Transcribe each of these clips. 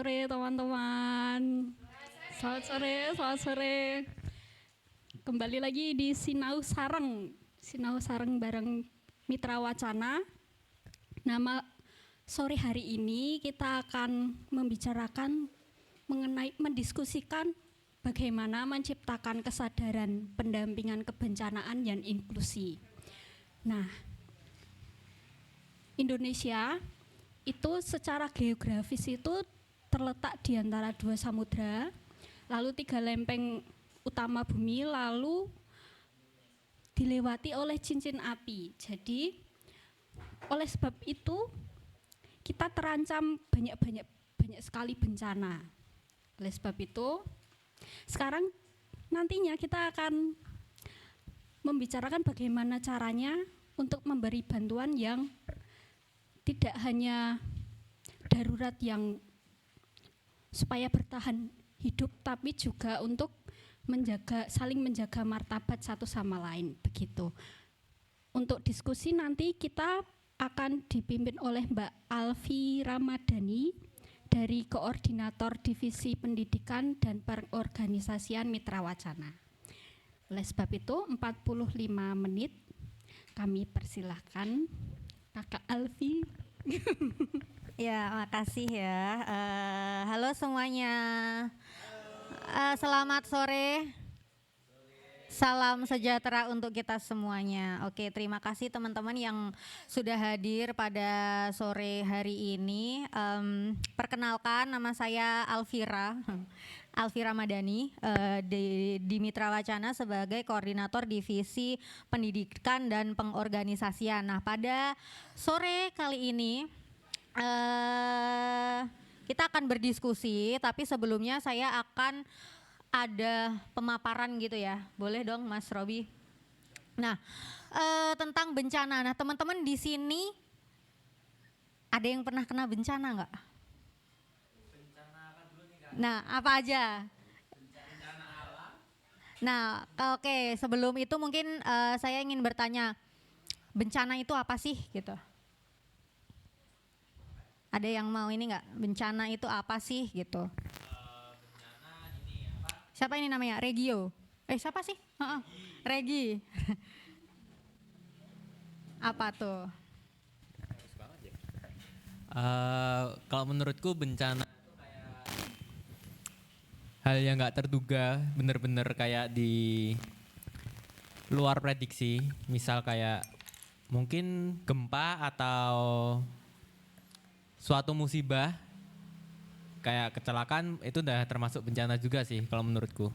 sore teman-teman. Selamat sore. Kembali lagi di Sinau Sareng bareng Mitra Wacana. Sore hari ini kita akan mendiskusikan bagaimana menciptakan kesadaran pendampingan kebencanaan yang inklusi. Nah, Indonesia itu secara geografis itu terletak di antara dua samudra, lalu 3 lempeng utama bumi, lalu dilewati oleh cincin api. Jadi oleh sebab itu kita terancam banyak sekali bencana. Oleh sebab itu sekarang nantinya kita akan membicarakan bagaimana caranya untuk memberi bantuan yang tidak hanya darurat yang supaya bertahan hidup, tapi juga untuk saling menjaga martabat satu sama lain, begitu. Untuk diskusi nanti kita akan dipimpin oleh Mbak Alfi Ramadhani dari Koordinator Divisi Pendidikan dan Pengorganisasian Mitra Wacana. Oleh sebab itu 45 menit kami persilahkan Kakak Alfi. Ya, makasih ya. Halo semuanya. Selamat sore. Salam sejahtera untuk kita semuanya. Oke, terima kasih teman-teman yang sudah hadir pada sore hari ini. Perkenalkan, nama saya Alfi Ramadhani di Mitra Wacana sebagai Koordinator Divisi Pendidikan dan Pengorganisasian. Nah, pada sore kali ini kita akan berdiskusi, tapi sebelumnya saya akan ada pemaparan gitu ya. Boleh dong Mas Robi? Nah, tentang bencana. Nah, teman-teman di sini ada yang pernah kena bencana nggak? Bencana apa dulu nih Kak? Nah, apa aja? Bencana alam. Nah, oke, sebelum itu mungkin saya ingin bertanya, bencana itu apa sih gitu? Ada yang mau ini nggak? Bencana itu apa sih gitu? Bencana ini apa? Siapa ini namanya? Regio. Siapa sih? Regi. Apa tuh? Kalau menurutku bencana itu kayak hal yang nggak terduga, bener-bener kayak di luar prediksi. Misal kayak mungkin gempa atau suatu musibah kayak kecelakaan, itu udah termasuk bencana juga sih kalau menurutku.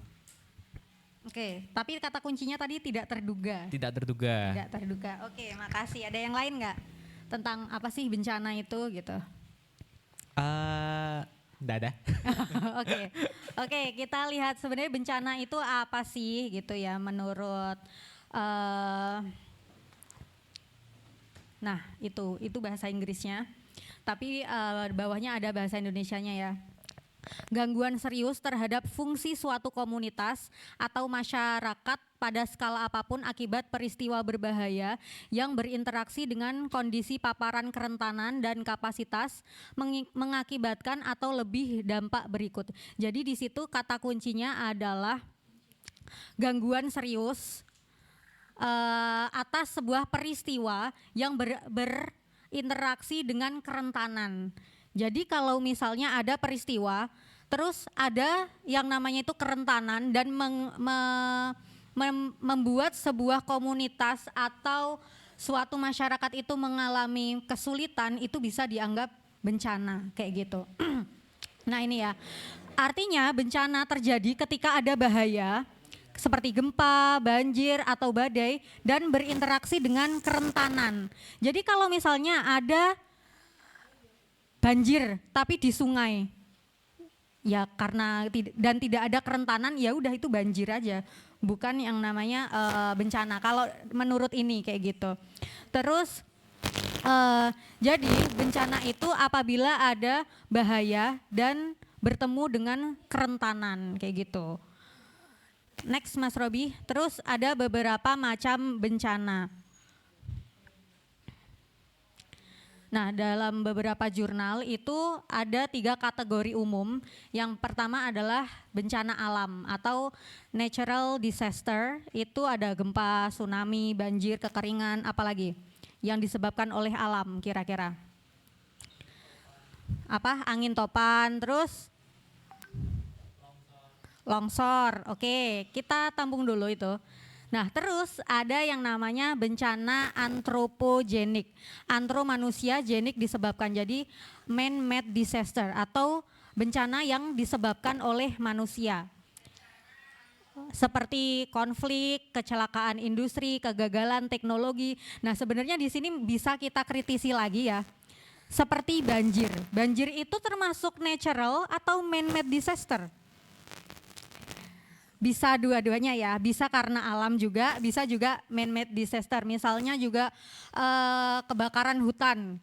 Oke, tapi kata kuncinya tadi tidak terduga. Tidak terduga. Tidak terduga. Oke, makasih. Ada yang lain nggak tentang apa sih bencana itu gitu? Nggak ada. Oke, kita lihat sebenarnya bencana itu apa sih gitu ya menurut. Nah, itu bahasa Inggrisnya. Tapi bawahnya ada bahasa Indonesianya ya. Gangguan serius terhadap fungsi suatu komunitas atau masyarakat pada skala apapun akibat peristiwa berbahaya yang berinteraksi dengan kondisi paparan kerentanan dan kapasitas mengakibatkan atau lebih dampak berikut. Jadi di situ kata kuncinya adalah gangguan serius atas sebuah peristiwa yang berinteraksi dengan kerentanan. Jadi kalau misalnya ada peristiwa, terus ada yang namanya itu kerentanan dan membuat sebuah komunitas atau suatu masyarakat itu mengalami kesulitan, itu bisa dianggap bencana kayak gitu. Nah ini ya, artinya bencana terjadi ketika ada bahaya seperti gempa, banjir atau badai dan berinteraksi dengan kerentanan. Jadi kalau misalnya ada banjir tapi di sungai, ya karena tidak ada kerentanan, ya udah itu banjir aja, bukan yang namanya bencana. Kalau menurut ini kayak gitu. Terus jadi bencana itu apabila ada bahaya dan bertemu dengan kerentanan kayak gitu. Next Mas Robi. Terus ada beberapa macam bencana. Nah, dalam beberapa jurnal itu ada 3 kategori umum. Yang pertama adalah bencana alam atau natural disaster. Itu ada gempa, tsunami, banjir, kekeringan, apalagi yang disebabkan oleh alam kira-kira. Apa? Angin topan, terus longsor. Oke, kita tampung dulu itu. Nah, terus ada yang namanya bencana antropogenik. Antro manusia, genik disebabkan. Jadi man-made disaster atau bencana yang disebabkan oleh manusia. Seperti konflik, kecelakaan industri, kegagalan teknologi. Nah, sebenarnya di sini bisa kita kritisi lagi ya. Seperti banjir. Banjir itu termasuk natural atau man-made disaster? Bisa dua-duanya ya, bisa karena alam juga, bisa juga man-made disaster. Misalnya juga kebakaran hutan,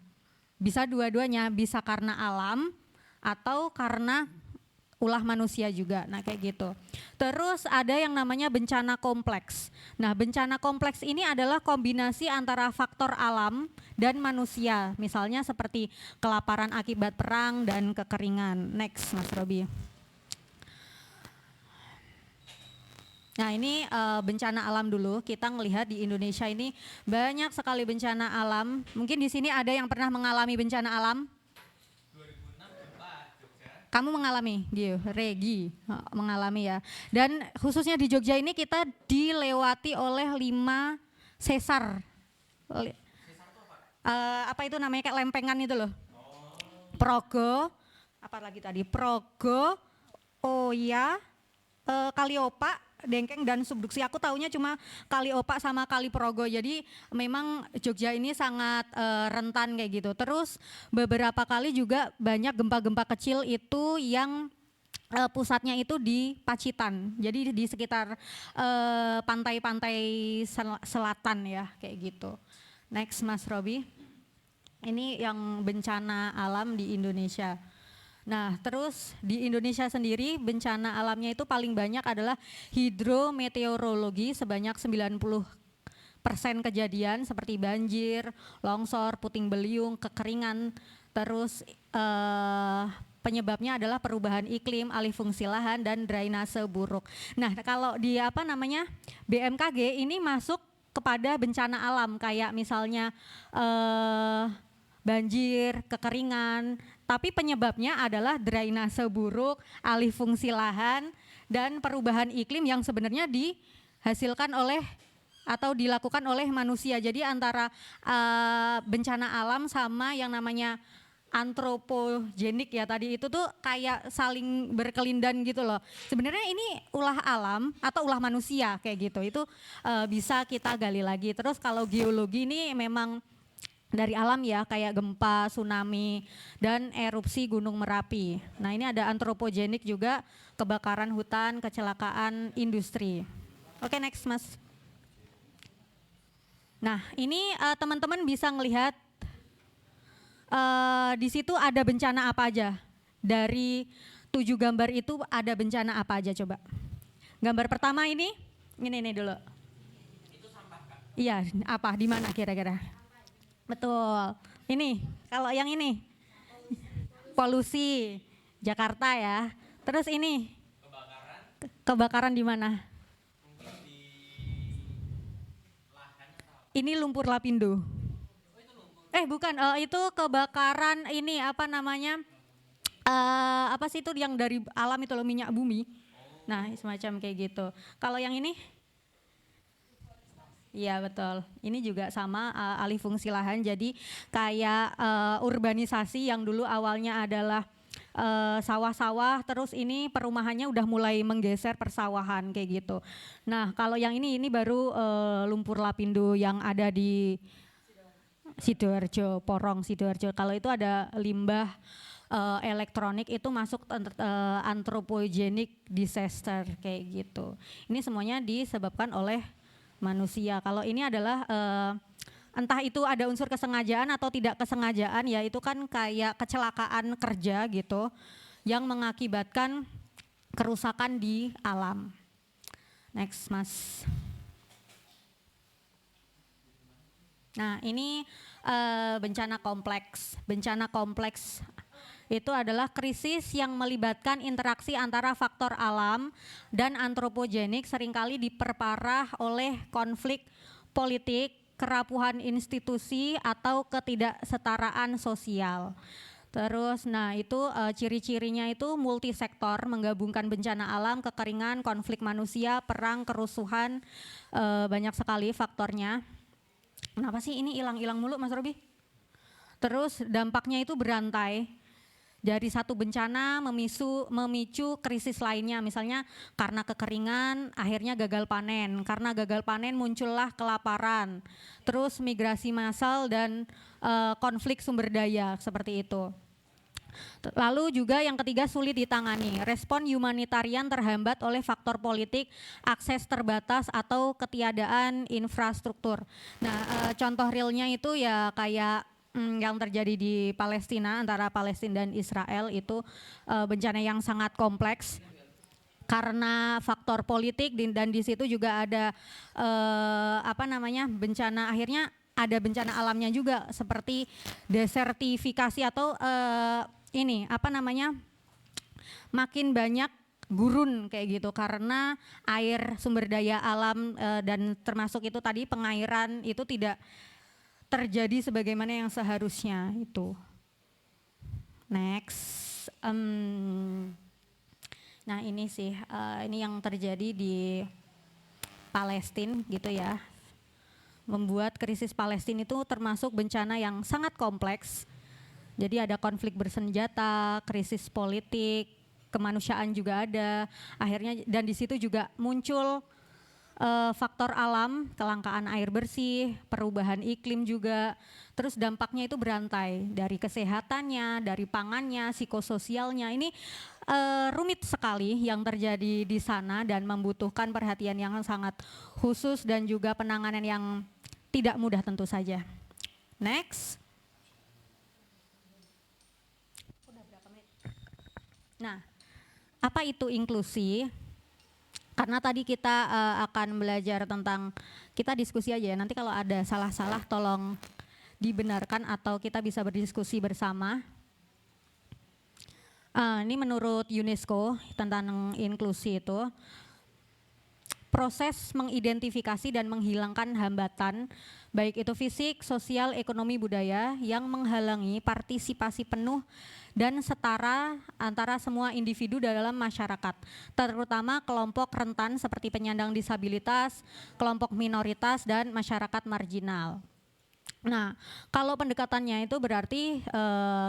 bisa dua-duanya, bisa karena alam atau karena ulah manusia juga, nah kayak gitu. Terus ada yang namanya bencana kompleks. Nah, bencana kompleks ini adalah kombinasi antara faktor alam dan manusia, misalnya seperti kelaparan akibat perang dan kekeringan. Next, Mas Robi. Nah, ini bencana alam dulu. Kita ngelihat di Indonesia ini banyak sekali bencana alam. Mungkin di sini ada yang pernah mengalami bencana alam? 2006 gempa Jogja. Kamu mengalami, Regi mengalami ya. Dan khususnya di Jogja ini kita dilewati oleh 5 sesar. Sesar itu apa? Apa itu namanya, kayak lempengan itu loh. Progo, apa lagi tadi? Progo, Oya, Kaliopa, Dengkeng dan subduksi. Aku taunya cuma Kaliopa sama Kali Progo. Jadi memang Jogja ini sangat rentan kayak gitu. Terus beberapa kali juga banyak gempa-gempa kecil itu yang pusatnya itu di Pacitan. Jadi di sekitar pantai-pantai selatan ya kayak gitu. Next, Mas Robi. Ini yang bencana alam di Indonesia. Nah, terus di Indonesia sendiri bencana alamnya itu paling banyak adalah hidrometeorologi sebanyak 90% kejadian seperti banjir, longsor, puting beliung, kekeringan. Terus penyebabnya adalah perubahan iklim, alih fungsi lahan dan drainase buruk. Nah, kalau di BMKG ini masuk kepada bencana alam kayak misalnya banjir, kekeringan, tapi penyebabnya adalah drainase buruk, alih fungsi lahan, dan perubahan iklim yang sebenarnya dihasilkan oleh atau dilakukan oleh manusia. Jadi antara bencana alam sama yang namanya antropogenik ya tadi itu tuh kayak saling berkelindan gitu loh. Sebenarnya ini ulah alam atau ulah manusia kayak gitu. Itu bisa kita gali lagi. Terus kalau geologi ini memang dari alam ya, kayak gempa, tsunami, dan erupsi Gunung Merapi. Nah, ini ada antropogenik juga, kebakaran hutan, kecelakaan industri. Oke, next, Mas. Nah, ini teman-teman bisa ngelihat di situ ada bencana apa aja. Dari 7 gambar itu ada bencana apa aja coba. Gambar pertama ini dulu. Itu sampah, Kak. Iya, apa, di mana kira-kira? Betul. Ini, kalau yang ini polusi Jakarta ya. Terus ini kebakaran di mana? Ini lumpur Lapindo. Bukan, itu kebakaran ini apa namanya? Apa sih itu yang dari alam itu loh, minyak bumi. Nah, semacam kayak gitu. Kalau yang ini? Iya betul, ini juga sama alih fungsi lahan, jadi kayak urbanisasi yang dulu awalnya adalah sawah-sawah, terus ini perumahannya udah mulai menggeser persawahan kayak gitu. Nah kalau yang ini baru lumpur Lapindo yang ada di Sidoarjo, Porong Sidoarjo. Kalau itu ada limbah elektronik itu masuk antropogenik disaster kayak gitu. Ini semuanya disebabkan oleh manusia. Kalau ini adalah entah itu ada unsur kesengajaan atau tidak kesengajaan ya, itu kan kayak kecelakaan kerja gitu yang mengakibatkan kerusakan di alam. Next, Mas. Nah, ini bencana kompleks. Bencana kompleks itu adalah krisis yang melibatkan interaksi antara faktor alam dan antropogenik, seringkali diperparah oleh konflik politik, kerapuhan institusi, atau ketidaksetaraan sosial. Terus, nah itu ciri-cirinya itu multisektor, menggabungkan bencana alam, kekeringan, konflik manusia, perang, kerusuhan, banyak sekali faktornya. Kenapa sih ini hilang-hilang mulu Mas Robi? Terus dampaknya itu berantai. Dari satu bencana memicu krisis lainnya, misalnya karena kekeringan akhirnya gagal panen, karena gagal panen muncullah kelaparan, terus migrasi massal dan konflik sumber daya seperti itu. Lalu juga yang ketiga sulit ditangani, respon humanitarian terhambat oleh faktor politik, akses terbatas atau ketiadaan infrastruktur. Nah contoh realnya itu ya kayak yang terjadi di Palestina, antara Palestina dan Israel itu bencana yang sangat kompleks karena faktor politik dan di situ juga ada bencana, akhirnya ada bencana alamnya juga seperti desertifikasi atau makin banyak gurun kayak gitu karena air sumber daya alam dan termasuk itu tadi pengairan itu tidak terjadi sebagaimana yang seharusnya itu. Next, nah ini sih ini yang terjadi di Palestina gitu ya. Membuat krisis Palestina itu termasuk bencana yang sangat kompleks. Jadi ada konflik bersenjata, krisis politik, kemanusiaan juga ada. Akhirnya dan di situ juga muncul faktor alam, kelangkaan air bersih, perubahan iklim juga, terus dampaknya itu berantai dari kesehatannya, dari pangannya, psikososialnya. Ini rumit sekali yang terjadi di sana dan membutuhkan perhatian yang sangat khusus dan juga penanganan yang tidak mudah tentu saja. Next. Nah, apa itu inklusi? Karena tadi kita akan belajar tentang, kita diskusi aja ya, nanti kalau ada salah-salah tolong dibenarkan atau kita bisa berdiskusi bersama. Ini menurut UNESCO tentang inklusi itu, proses mengidentifikasi dan menghilangkan hambatan, baik itu fisik, sosial, ekonomi, budaya, yang menghalangi partisipasi penuh dan setara antara semua individu dalam masyarakat, terutama kelompok rentan seperti penyandang disabilitas, kelompok minoritas, dan masyarakat marginal. Nah, kalau pendekatannya itu berarti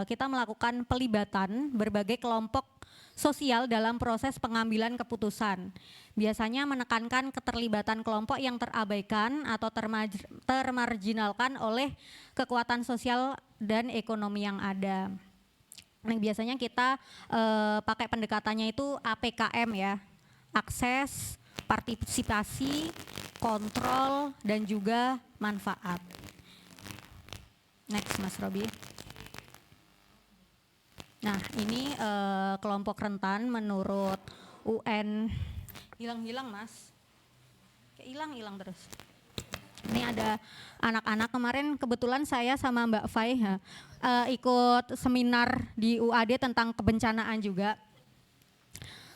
kita melakukan pelibatan berbagai kelompok sosial dalam proses pengambilan keputusan. Biasanya menekankan keterlibatan kelompok yang terabaikan atau termarginalkan oleh kekuatan sosial dan ekonomi yang ada. Nah, biasanya kita pakai pendekatannya itu APKM ya, akses, partisipasi, kontrol, dan juga manfaat. Next Mas Robi. Nah ini kelompok rentan menurut UN, hilang-hilang Mas, kayak hilang-hilang terus. Ini ada anak-anak, kemarin kebetulan saya sama Mbak Fai ikut seminar di UAD tentang kebencanaan juga.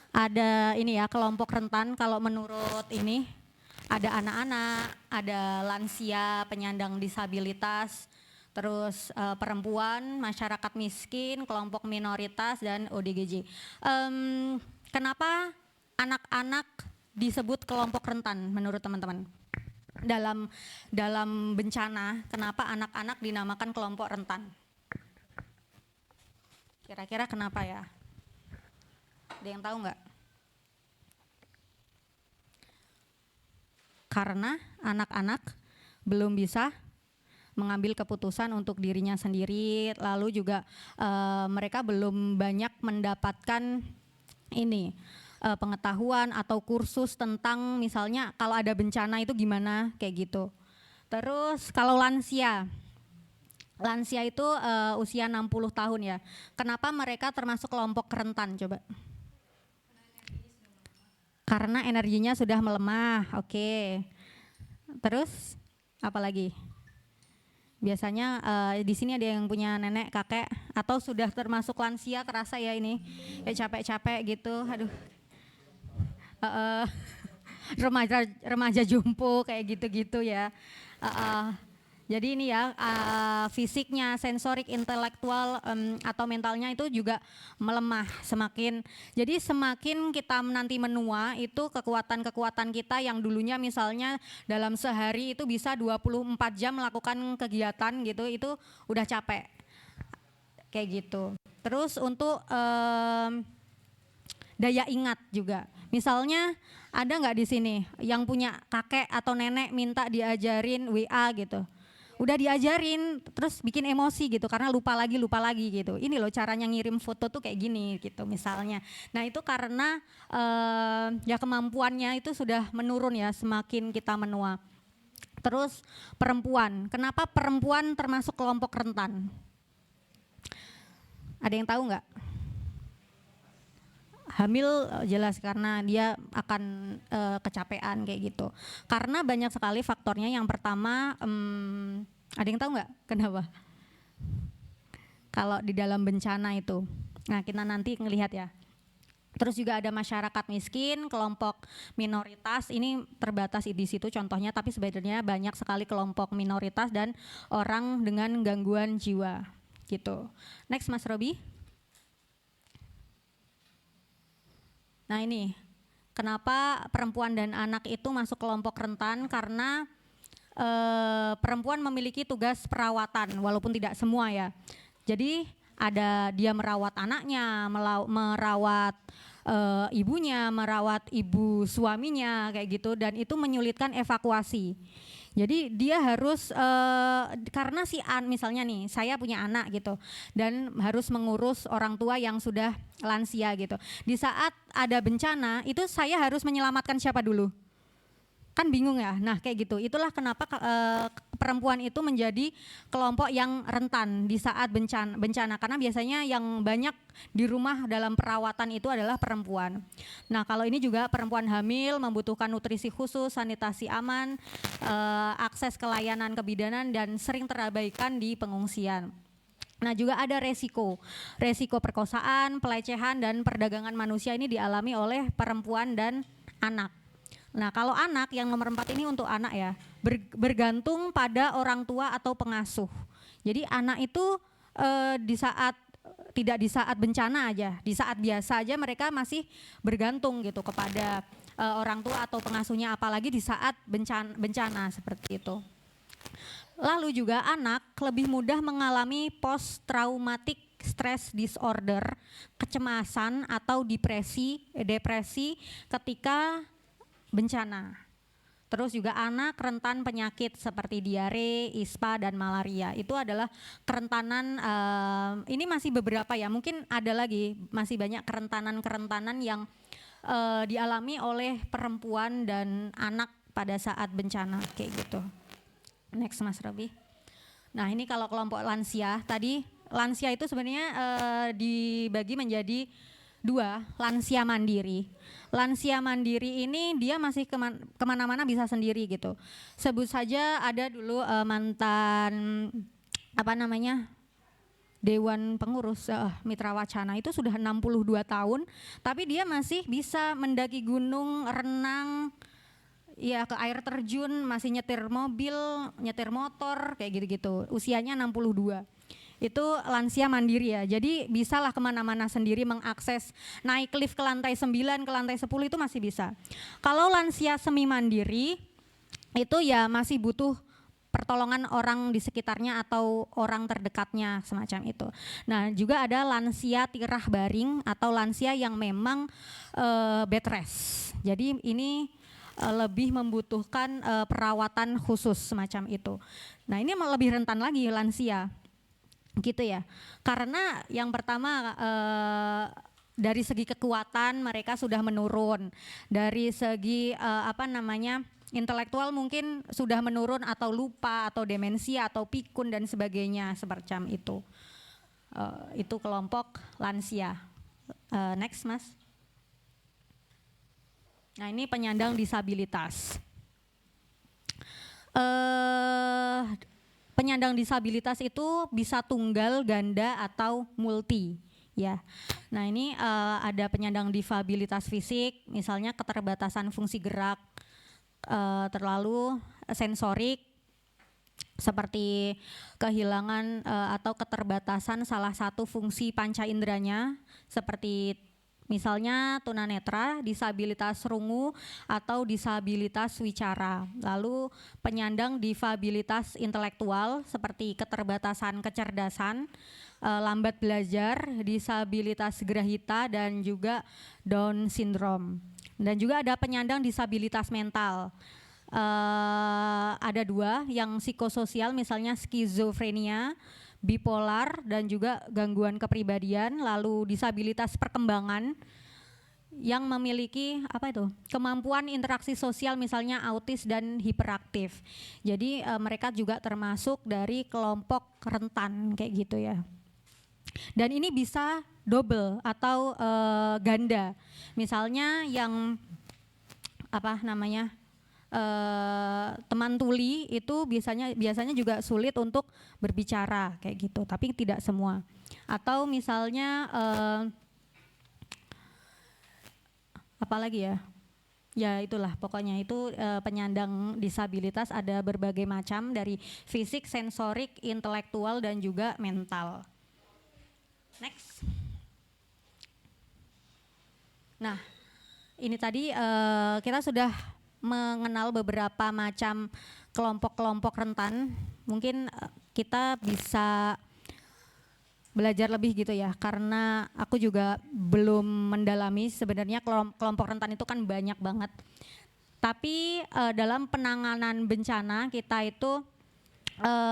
Ada ini ya kelompok rentan, kalau menurut ini ada anak-anak, ada lansia, penyandang disabilitas, terus perempuan, masyarakat miskin, kelompok minoritas, dan ODGJ. Kenapa anak-anak disebut kelompok rentan menurut teman-teman? Dalam bencana, kenapa anak-anak dinamakan kelompok rentan? Kira-kira kenapa ya? Ada yang tahu nggak? Karena anak-anak belum bisa mengambil keputusan untuk dirinya sendiri, lalu juga mereka belum banyak mendapatkan ini pengetahuan atau kursus tentang misalnya kalau ada bencana itu gimana kayak gitu. Terus kalau lansia itu usia 60 tahun ya. Kenapa mereka termasuk kelompok rentan coba? Karena energinya sudah melemah. Oke. Terus apa lagi? Biasanya di sini ada yang punya nenek, kakek, atau sudah termasuk lansia, kerasa ya ini, kayak capek-capek gitu, aduh. Remaja remaja jompo kayak gitu-gitu ya. Jadi ini ya fisiknya, sensorik, intelektual atau mentalnya itu juga melemah semakin. Jadi semakin kita nanti menua itu kekuatan-kekuatan kita yang dulunya misalnya dalam sehari itu bisa 24 jam melakukan kegiatan gitu, itu udah capek. Kayak gitu. Terus untuk daya ingat juga. Misalnya ada nggak di sini yang punya kakek atau nenek minta diajarin WA gitu. Udah diajarin terus bikin emosi gitu karena lupa lagi gitu. Ini loh caranya ngirim foto tuh kayak gini gitu misalnya. Nah itu karena ya kemampuannya itu sudah menurun ya semakin kita menua. Terus perempuan, kenapa perempuan termasuk kelompok rentan? Ada yang tahu nggak? Hamil jelas karena dia akan kecapean kayak gitu. Karena banyak sekali faktornya. Yang pertama, ada yang tahu nggak kenapa? Kalau di dalam bencana itu, nah kita nanti ngelihat ya. Terus juga ada masyarakat miskin, kelompok minoritas, ini terbatas di situ contohnya, tapi sebenarnya banyak sekali kelompok minoritas dan orang dengan gangguan jiwa gitu. Next Mas Robi. Nah ini, kenapa perempuan dan anak itu masuk kelompok rentan? Karena perempuan memiliki tugas perawatan, walaupun tidak semua ya. Jadi ada dia merawat anaknya, merawat ibunya, merawat ibu suaminya kayak gitu, dan itu menyulitkan evakuasi. Jadi dia harus karena misalnya nih saya punya anak gitu dan harus mengurus orang tua yang sudah lansia gitu. Di saat ada bencana itu saya harus menyelamatkan siapa dulu? Kan bingung ya. Nah kayak gitu. Itulah kenapa perempuan itu menjadi kelompok yang rentan di saat bencana karena biasanya yang banyak di rumah dalam perawatan itu adalah perempuan. Nah kalau ini juga perempuan hamil membutuhkan nutrisi khusus, sanitasi aman, akses ke layanan kebidanan dan sering terabaikan di pengungsian. Nah juga ada resiko perkosaan, pelecehan dan perdagangan manusia ini dialami oleh perempuan dan anak. Nah kalau anak yang nomor 4 ini untuk anak ya, bergantung pada orang tua atau pengasuh. Jadi anak itu tidak di saat bencana aja, di saat biasa aja mereka masih bergantung gitu kepada orang tua atau pengasuhnya, apalagi di saat bencana seperti itu. Lalu juga anak lebih mudah mengalami post traumatic stress disorder, kecemasan atau depresi ketika bencana. Terus juga anak rentan penyakit seperti diare, ispa dan malaria. Itu adalah kerentanan, ini masih beberapa ya, mungkin ada lagi, masih banyak kerentanan yang dialami oleh perempuan dan anak pada saat bencana kayak gitu. Next Mas Robi. Nah ini kalau kelompok lansia, tadi lansia itu sebenarnya dibagi menjadi 2, lansia mandiri. Lansia mandiri ini dia masih kemana-mana bisa sendiri gitu. Sebut saja ada dulu mantan Dewan Pengurus Mitra Wacana itu sudah 62 tahun, tapi dia masih bisa mendaki gunung, renang, ya ke air terjun, masih nyetir mobil, nyetir motor kayak gitu-gitu. Usianya 62. Itu lansia mandiri ya, jadi bisalah kemana-mana sendiri mengakses, naik lift ke lantai 9, ke lantai 10 itu masih bisa. Kalau lansia semi mandiri itu ya masih butuh pertolongan orang di sekitarnya atau orang terdekatnya semacam itu. Nah juga ada lansia tirah baring atau lansia yang memang bed rest. Jadi ini lebih membutuhkan perawatan khusus semacam itu. Nah ini lebih rentan lagi lansia. Gitu ya, karena yang pertama dari segi kekuatan mereka sudah menurun, dari segi intelektual mungkin sudah menurun atau lupa atau demensia atau pikun dan sebagainya semacam itu. Itu kelompok lansia. Next Mas. Nah ini penyandang disabilitas. penyandang disabilitas itu bisa tunggal, ganda atau multi. Ya, nah ini ada penyandang difabilitas fisik, misalnya keterbatasan fungsi gerak, terlalu sensorik, seperti kehilangan atau keterbatasan salah satu fungsi panca inderanya, seperti misalnya tunanetra, disabilitas rungu, atau disabilitas wicara. Lalu penyandang difabilitas intelektual seperti keterbatasan kecerdasan, lambat belajar, disabilitas grahita, dan juga Down syndrome. Dan juga ada penyandang disabilitas mental. Ada 2, yang psikososial misalnya skizofrenia, bipolar, dan juga gangguan kepribadian. Lalu disabilitas perkembangan yang memiliki kemampuan interaksi sosial, misalnya autis dan hiperaktif. Jadi mereka juga termasuk dari kelompok rentan kayak gitu ya. Dan ini bisa double atau ganda. Misalnya yang teman tuli itu biasanya juga sulit untuk berbicara kayak gitu, tapi tidak semua. Atau misalnya apalagi ya? Ya itulah pokoknya itu penyandang disabilitas ada berbagai macam, dari fisik, sensorik, intelektual, dan juga mental. Next. Nah, ini tadi kita sudah mengenal beberapa macam kelompok-kelompok rentan. Mungkin kita bisa belajar lebih gitu ya, karena aku juga belum mendalami sebenarnya kelompok rentan itu kan banyak banget. Tapi dalam penanganan bencana kita itu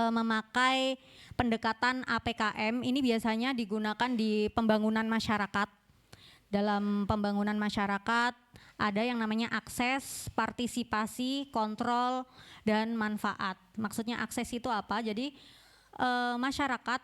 memakai pendekatan APKM. Ini biasanya digunakan di pembangunan masyarakat. Dalam pembangunan masyarakat ada yang namanya akses, partisipasi, kontrol, dan manfaat. Maksudnya akses itu apa? Jadi masyarakat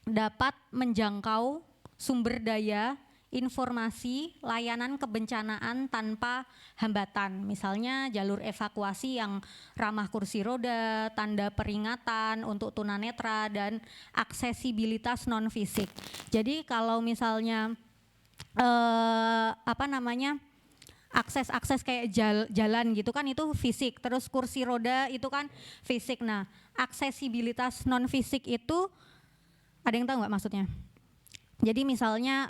dapat menjangkau sumber daya, informasi, layanan kebencanaan tanpa hambatan. Misalnya jalur evakuasi yang ramah kursi roda, tanda peringatan untuk tunanetra, dan aksesibilitas non fisik. Jadi kalau misalnya akses kayak jalan gitu kan itu fisik, terus kursi roda itu kan fisik. Nah, aksesibilitas non fisik itu ada yang tahu nggak maksudnya? Jadi misalnya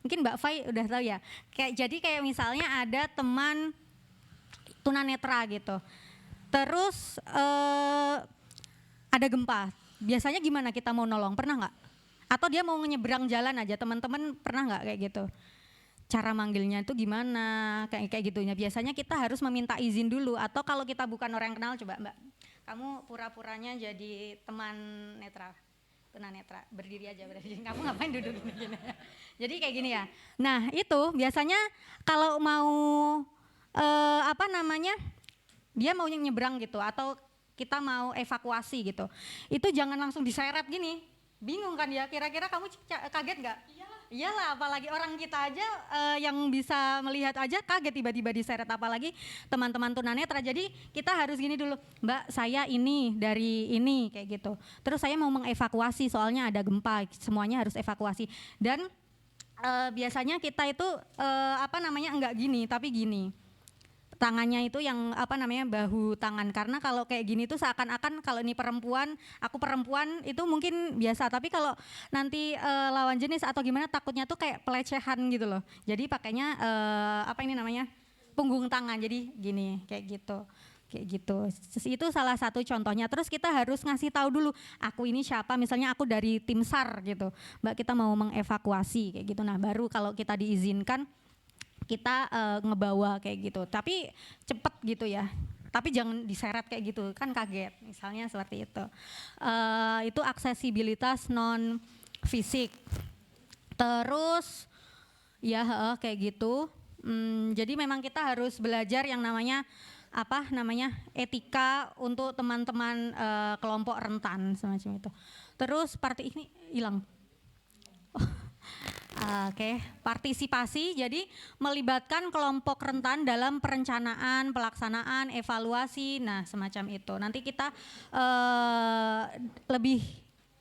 mungkin Mbak Fai udah tahu ya. Kayak misalnya ada teman tunanetra gitu. Terus ada gempa. Biasanya gimana kita mau nolong? Pernah nggak? Atau dia mau nyebrang jalan aja, teman-teman pernah nggak kayak gitu? Cara manggilnya itu gimana? Kayak gitunya. Biasanya kita harus meminta izin dulu. Atau kalau kita bukan orang yang kenal, coba Mbak, kamu pura-puranya jadi teman netra. Tunanetra, berdiri aja berarti. Kamu ngapain duduk gini? Jadi kayak gini ya. Nah itu biasanya kalau mau dia mau nyebrang gitu, atau kita mau evakuasi gitu, itu jangan langsung diseret gini. Bingung kan ya, kira-kira kamu kaget nggak? Iyalah, apalagi orang kita aja yang bisa melihat aja kaget tiba-tiba diseret, apalagi teman-teman tunanetra. Jadi kita harus gini dulu, Mbak saya ini dari ini kayak gitu. Terus saya mau mengevakuasi soalnya ada gempa, semuanya harus evakuasi. Dan biasanya kita itu enggak gini tapi gini. Tangannya itu yang bahu tangan, karena kalau kayak gini tuh seakan-akan kalau ini perempuan, aku perempuan itu mungkin biasa, tapi kalau nanti lawan jenis atau gimana takutnya tuh kayak pelecehan gitu loh. Jadi pakainya punggung tangan, jadi gini kayak gitu. Itu salah satu contohnya. Terus kita harus ngasih tahu dulu, aku ini siapa, misalnya aku dari tim SAR gitu, Mbak kita mau mengevakuasi kayak gitu. Nah baru kalau kita diizinkan kita ngebawa kayak gitu, tapi cepet gitu ya, tapi jangan diseret kayak gitu kan kaget, misalnya seperti itu. Itu aksesibilitas non fisik. Terus ya kayak gitu. Jadi memang kita harus belajar yang namanya etika untuk teman-teman kelompok rentan semacam itu. Terus ini hilang. Oke, partisipasi jadi melibatkan kelompok rentan dalam perencanaan, pelaksanaan, evaluasi, nah semacam itu. Nanti kita lebih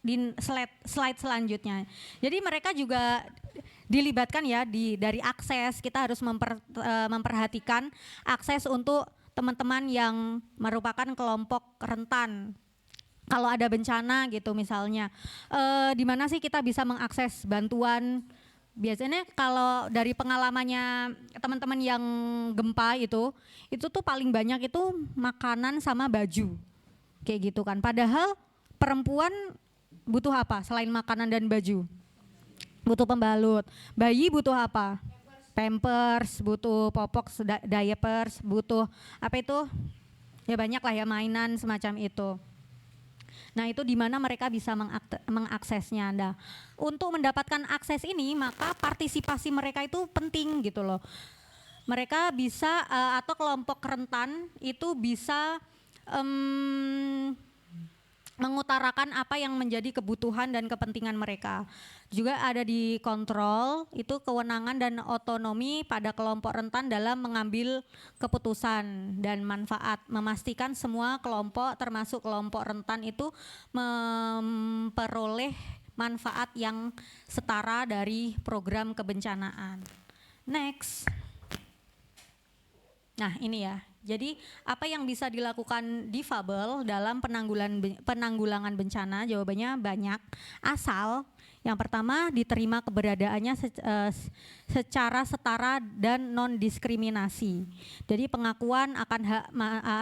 di slide selanjutnya. Jadi mereka juga dilibatkan ya dari akses, kita harus memperhatikan akses untuk teman-teman yang merupakan kelompok rentan. Kalau ada bencana gitu misalnya, di mana sih kita bisa mengakses bantuan? Biasanya kalau dari pengalamannya teman-teman yang gempa itu tuh paling banyak itu makanan sama baju, kayak gitu kan. Padahal perempuan butuh apa selain makanan dan baju? Butuh pembalut. Bayi butuh apa? Pampers, butuh popok, diapers, butuh apa itu? Ya banyak lah ya mainan semacam itu. Nah itu di mana mereka bisa mengaksesnya. Nah untuk mendapatkan akses ini maka partisipasi mereka itu penting gitu loh. Mereka bisa atau kelompok rentan itu bisa mengutarakan apa yang menjadi kebutuhan dan kepentingan mereka. Juga ada di kontrol, itu kewenangan dan otonomi pada kelompok rentan dalam mengambil keputusan dan manfaat. Memastikan semua kelompok termasuk kelompok rentan itu memperoleh manfaat yang setara dari program kebencanaan. Next. Nah ini ya, jadi apa yang bisa dilakukan difabel dalam penanggulangan bencana? Jawabannya banyak, asal yang pertama diterima keberadaannya secara setara dan non-diskriminasi. Jadi pengakuan akan hak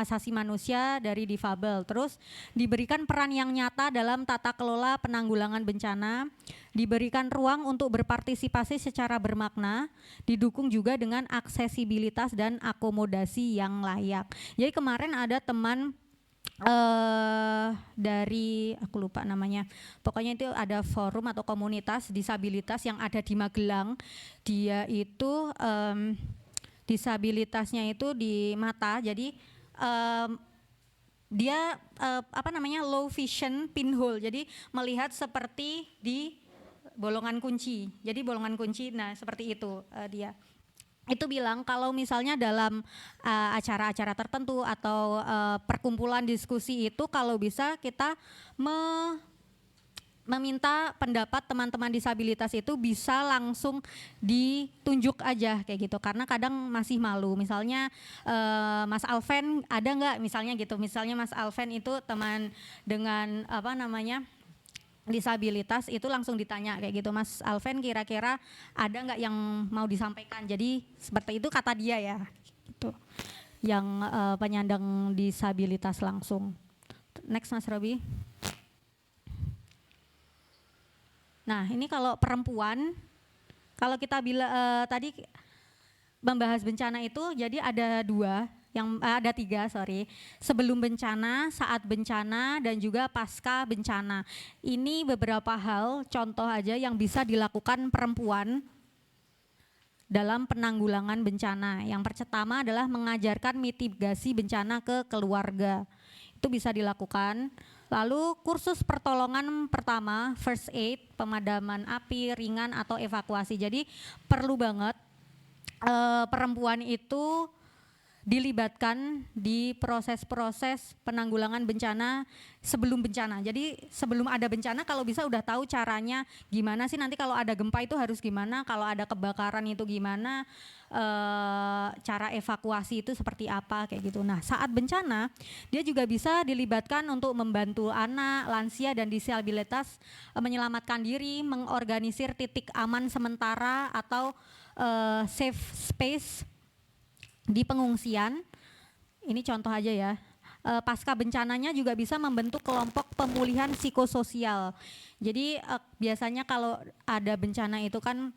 asasi manusia dari difabel. Terus diberikan peran yang nyata dalam tata kelola penanggulangan bencana, diberikan ruang untuk berpartisipasi secara bermakna, didukung juga dengan aksesibilitas dan akomodasi yang layak. Jadi kemarin ada teman dari aku lupa namanya, pokoknya itu ada forum atau komunitas disabilitas yang ada di Magelang. Dia itu disabilitasnya itu di mata, jadi dia low vision pinhole, jadi melihat seperti di bolongan kunci. Jadi bolongan kunci, nah seperti itu dia. Itu bilang kalau misalnya dalam acara-acara tertentu atau perkumpulan diskusi itu kalau bisa kita meminta pendapat teman-teman disabilitas itu bisa langsung ditunjuk aja kayak gitu, karena kadang masih malu. Misalnya Mas Alven ada nggak misalnya gitu, misalnya Mas Alven itu teman dengan disabilitas itu langsung ditanya kayak gitu, Mas Alven kira-kira ada nggak yang mau disampaikan. Jadi seperti itu kata dia ya, gitu. Yang penyandang disabilitas langsung. Next Mas Robi. Nah ini kalau perempuan, kalau kita tadi membahas bencana itu jadi ada tiga, sebelum bencana, saat bencana, dan juga pasca bencana. Ini beberapa hal, contoh aja yang bisa dilakukan perempuan dalam penanggulangan bencana. Yang pertama adalah mengajarkan mitigasi bencana ke keluarga. Itu bisa dilakukan. Lalu kursus pertolongan pertama, first aid, pemadaman api ringan atau evakuasi. Jadi perlu banget perempuan itu dilibatkan di proses-proses penanggulangan bencana sebelum bencana. Jadi sebelum ada bencana kalau bisa udah tahu caranya gimana sih nanti kalau ada gempa itu harus gimana, kalau ada kebakaran itu gimana, cara evakuasi itu seperti apa kayak gitu. Nah saat bencana dia juga bisa dilibatkan untuk membantu anak, lansia dan disabilitas menyelamatkan diri, mengorganisir titik aman sementara atau safe space di pengungsian. Ini contoh aja ya. Pasca bencananya juga bisa membentuk kelompok pemulihan psikososial. Jadi biasanya kalau ada bencana itu kan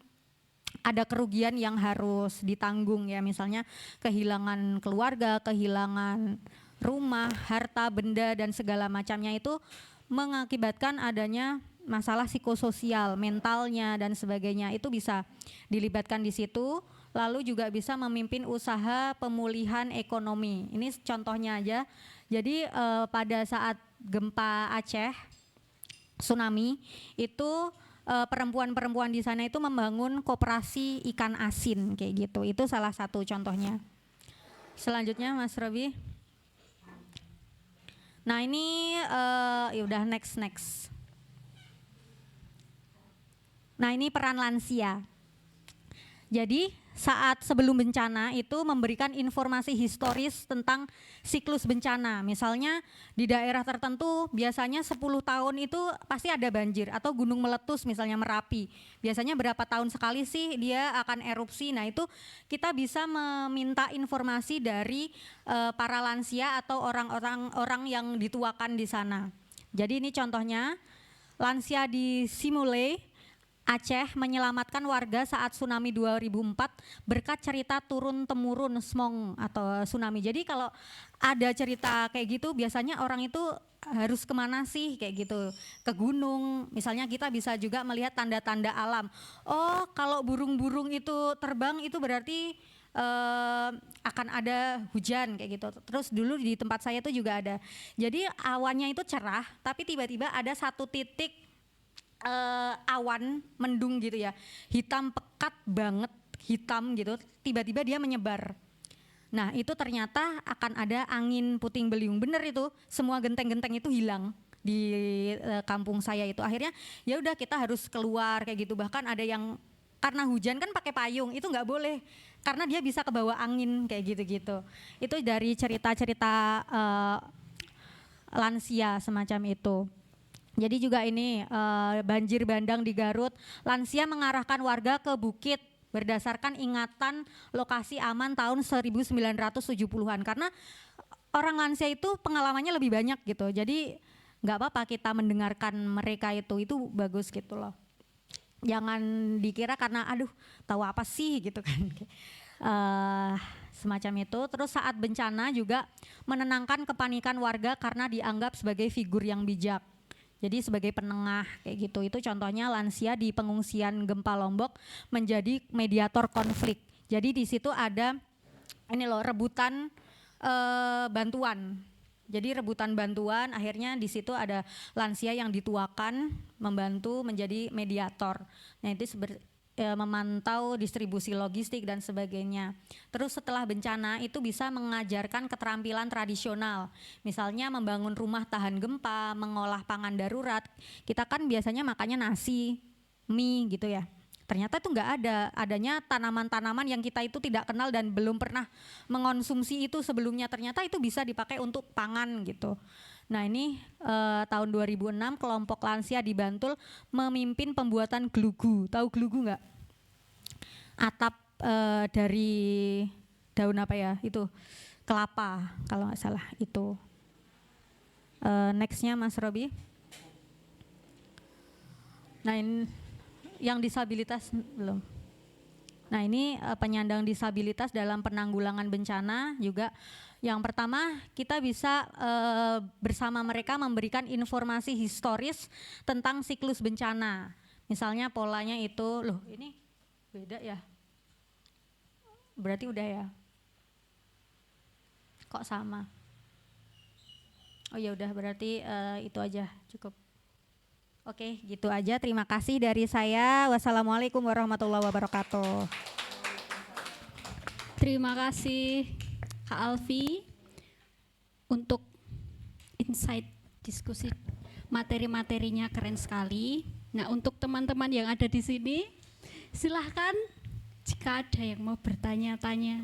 ada kerugian yang harus ditanggung ya, misalnya kehilangan keluarga, kehilangan rumah, harta, benda dan segala macamnya, itu mengakibatkan adanya masalah psikososial, mentalnya dan sebagainya. Itu bisa dilibatkan di situ. Lalu juga bisa memimpin usaha pemulihan ekonomi. Ini contohnya aja. Jadi pada saat gempa Aceh, tsunami, itu perempuan-perempuan di sana itu membangun koperasi ikan asin kayak gitu. Itu salah satu contohnya. Selanjutnya Mas Robi. Nah ini ya udah next. Nah ini peran lansia. Jadi saat sebelum bencana itu memberikan informasi historis tentang siklus bencana. Misalnya di daerah tertentu biasanya 10 tahun itu pasti ada banjir atau gunung meletus misalnya Merapi. Biasanya berapa tahun sekali sih dia akan erupsi. Nah itu kita bisa meminta informasi dari para lansia atau orang yang dituakan di sana. Jadi ini contohnya lansia di Simule, Aceh menyelamatkan warga saat tsunami 2004 berkat cerita turun-temurun smong atau tsunami. Jadi kalau ada cerita kayak gitu biasanya orang itu harus kemana sih kayak gitu, ke gunung. Misalnya kita bisa juga melihat tanda-tanda alam. Oh kalau burung-burung itu terbang itu berarti akan ada hujan kayak gitu. Terus dulu di tempat saya itu juga ada. Jadi awannya itu cerah tapi tiba-tiba ada satu titik awan mendung gitu ya, hitam pekat banget, hitam gitu, tiba-tiba dia menyebar. Nah itu ternyata akan ada angin puting beliung, bener itu, semua genteng-genteng itu hilang di kampung saya itu. Akhirnya ya udah kita harus keluar kayak gitu, bahkan ada yang karena hujan kan pakai payung, itu nggak boleh karena dia bisa kebawa angin kayak gitu-gitu. Itu dari cerita-cerita lansia semacam itu. Jadi juga ini banjir bandang di Garut, lansia mengarahkan warga ke bukit berdasarkan ingatan lokasi aman tahun 1970-an karena orang lansia itu pengalamannya lebih banyak gitu. Jadi nggak apa-apa kita mendengarkan mereka itu bagus gitu loh. Jangan dikira karena aduh tahu apa sih gitu kan. Semacam itu. Terus saat bencana juga menenangkan kepanikan warga karena dianggap sebagai figur yang bijak. Jadi sebagai penengah kayak gitu. Itu contohnya lansia di pengungsian gempa Lombok menjadi mediator konflik. Jadi di situ ada ini loh rebutan bantuan. Jadi rebutan bantuan, akhirnya di situ ada lansia yang dituakan membantu menjadi mediator. Nah itu memantau distribusi logistik dan sebagainya. Terus setelah bencana itu bisa mengajarkan keterampilan tradisional. Misalnya membangun rumah tahan gempa, mengolah pangan darurat. Kita kan biasanya makannya nasi, mie gitu ya. Ternyata itu enggak ada, adanya tanaman-tanaman yang kita itu tidak kenal dan belum pernah mengonsumsi itu sebelumnya. Ternyata itu bisa dipakai untuk pangan gitu. Nah ini tahun 2006 kelompok lansia di Bantul memimpin pembuatan glugu. Tahu glugu enggak? Atap dari daun apa ya itu? Kelapa kalau nggak salah itu. Nextnya Mas Robi. Nah ini yang disabilitas belum. Nah ini penyandang disabilitas dalam penanggulangan bencana juga. Yang pertama kita bisa bersama mereka memberikan informasi historis tentang siklus bencana. Misalnya polanya itu, loh ini beda ya? Berarti udah ya? Kok sama? Oh ya udah berarti itu aja cukup. Oke gitu aja, terima kasih dari saya. Wassalamualaikum warahmatullahi wabarakatuh. Terima kasih Kak Alfi untuk insight diskusi materi-materinya keren sekali. Nah untuk teman-teman yang ada di sini silahkan jika ada yang mau bertanya-tanya.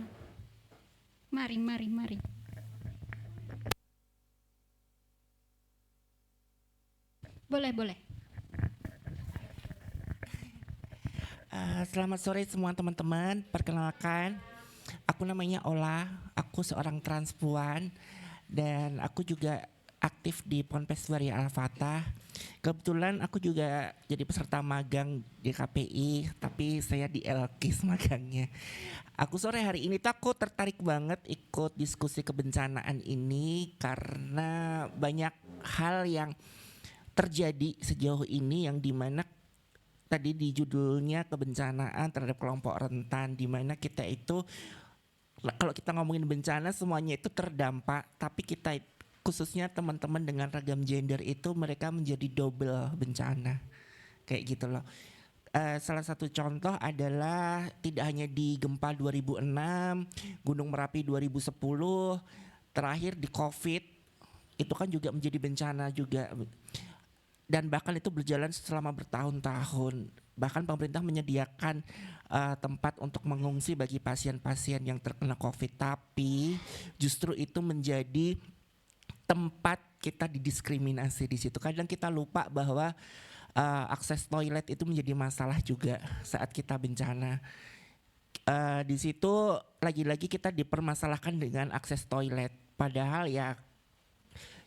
Mari. Boleh. Selamat sore semua teman-teman. Perkenalkan, aku namanya Ola. Aku seorang transpuan dan aku juga aktif di Ponpes Waria Al-Fatah. Kebetulan aku juga jadi peserta magang di KPI, tapi saya di Elkis magangnya. Aku sore hari ini tuh aku tertarik banget ikut diskusi kebencanaan ini karena banyak hal yang terjadi sejauh ini yang dimana tadi di judulnya kebencanaan terhadap kelompok rentan, dimana kita itu kalau kita ngomongin bencana semuanya itu terdampak, tapi kita khususnya teman-teman dengan ragam gender itu mereka menjadi double bencana. kayak gitu loh. Salah satu contoh adalah tidak hanya di gempa 2006, Gunung Merapi 2010, terakhir di COVID itu kan juga menjadi bencana juga, dan bahkan itu berjalan selama bertahun-tahun. Bahkan pemerintah menyediakan tempat untuk mengungsi bagi pasien-pasien yang terkena COVID, tapi justru itu menjadi tempat kita didiskriminasi di situ. Kadang kita lupa bahwa akses toilet itu menjadi masalah juga saat kita bencana. Di situ lagi-lagi kita dipermasalahkan dengan akses toilet. Padahal ya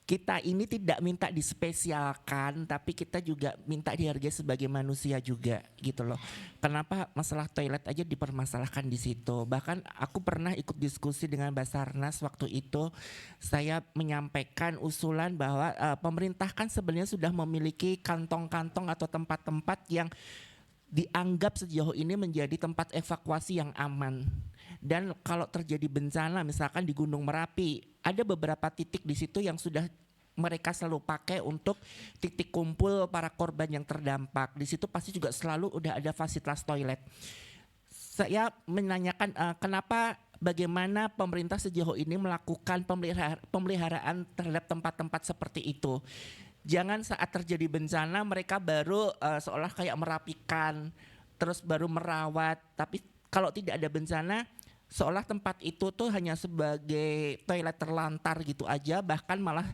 kita ini tidak minta dispesialkan, tapi kita juga minta dihargai sebagai manusia juga gitu loh. Kenapa masalah toilet aja dipermasalahkan di situ? Bahkan aku pernah ikut diskusi dengan Basarnas waktu itu. Saya menyampaikan usulan bahwa pemerintah kan sebenarnya sudah memiliki kantong-kantong atau tempat-tempat yang dianggap sejauh ini menjadi tempat evakuasi yang aman. Dan kalau terjadi bencana misalkan di Gunung Merapi, ada beberapa titik di situ yang sudah mereka selalu pakai untuk titik kumpul para korban yang terdampak. Di situ pasti juga selalu udah ada fasilitas toilet. Saya menanyakan bagaimana pemerintah sejauh ini melakukan pemeliharaan terhadap tempat-tempat seperti itu. Jangan saat terjadi bencana mereka baru seolah kayak merapikan, terus baru merawat. Tapi kalau tidak ada bencana, seolah tempat itu tuh hanya sebagai toilet terlantar gitu aja, bahkan malah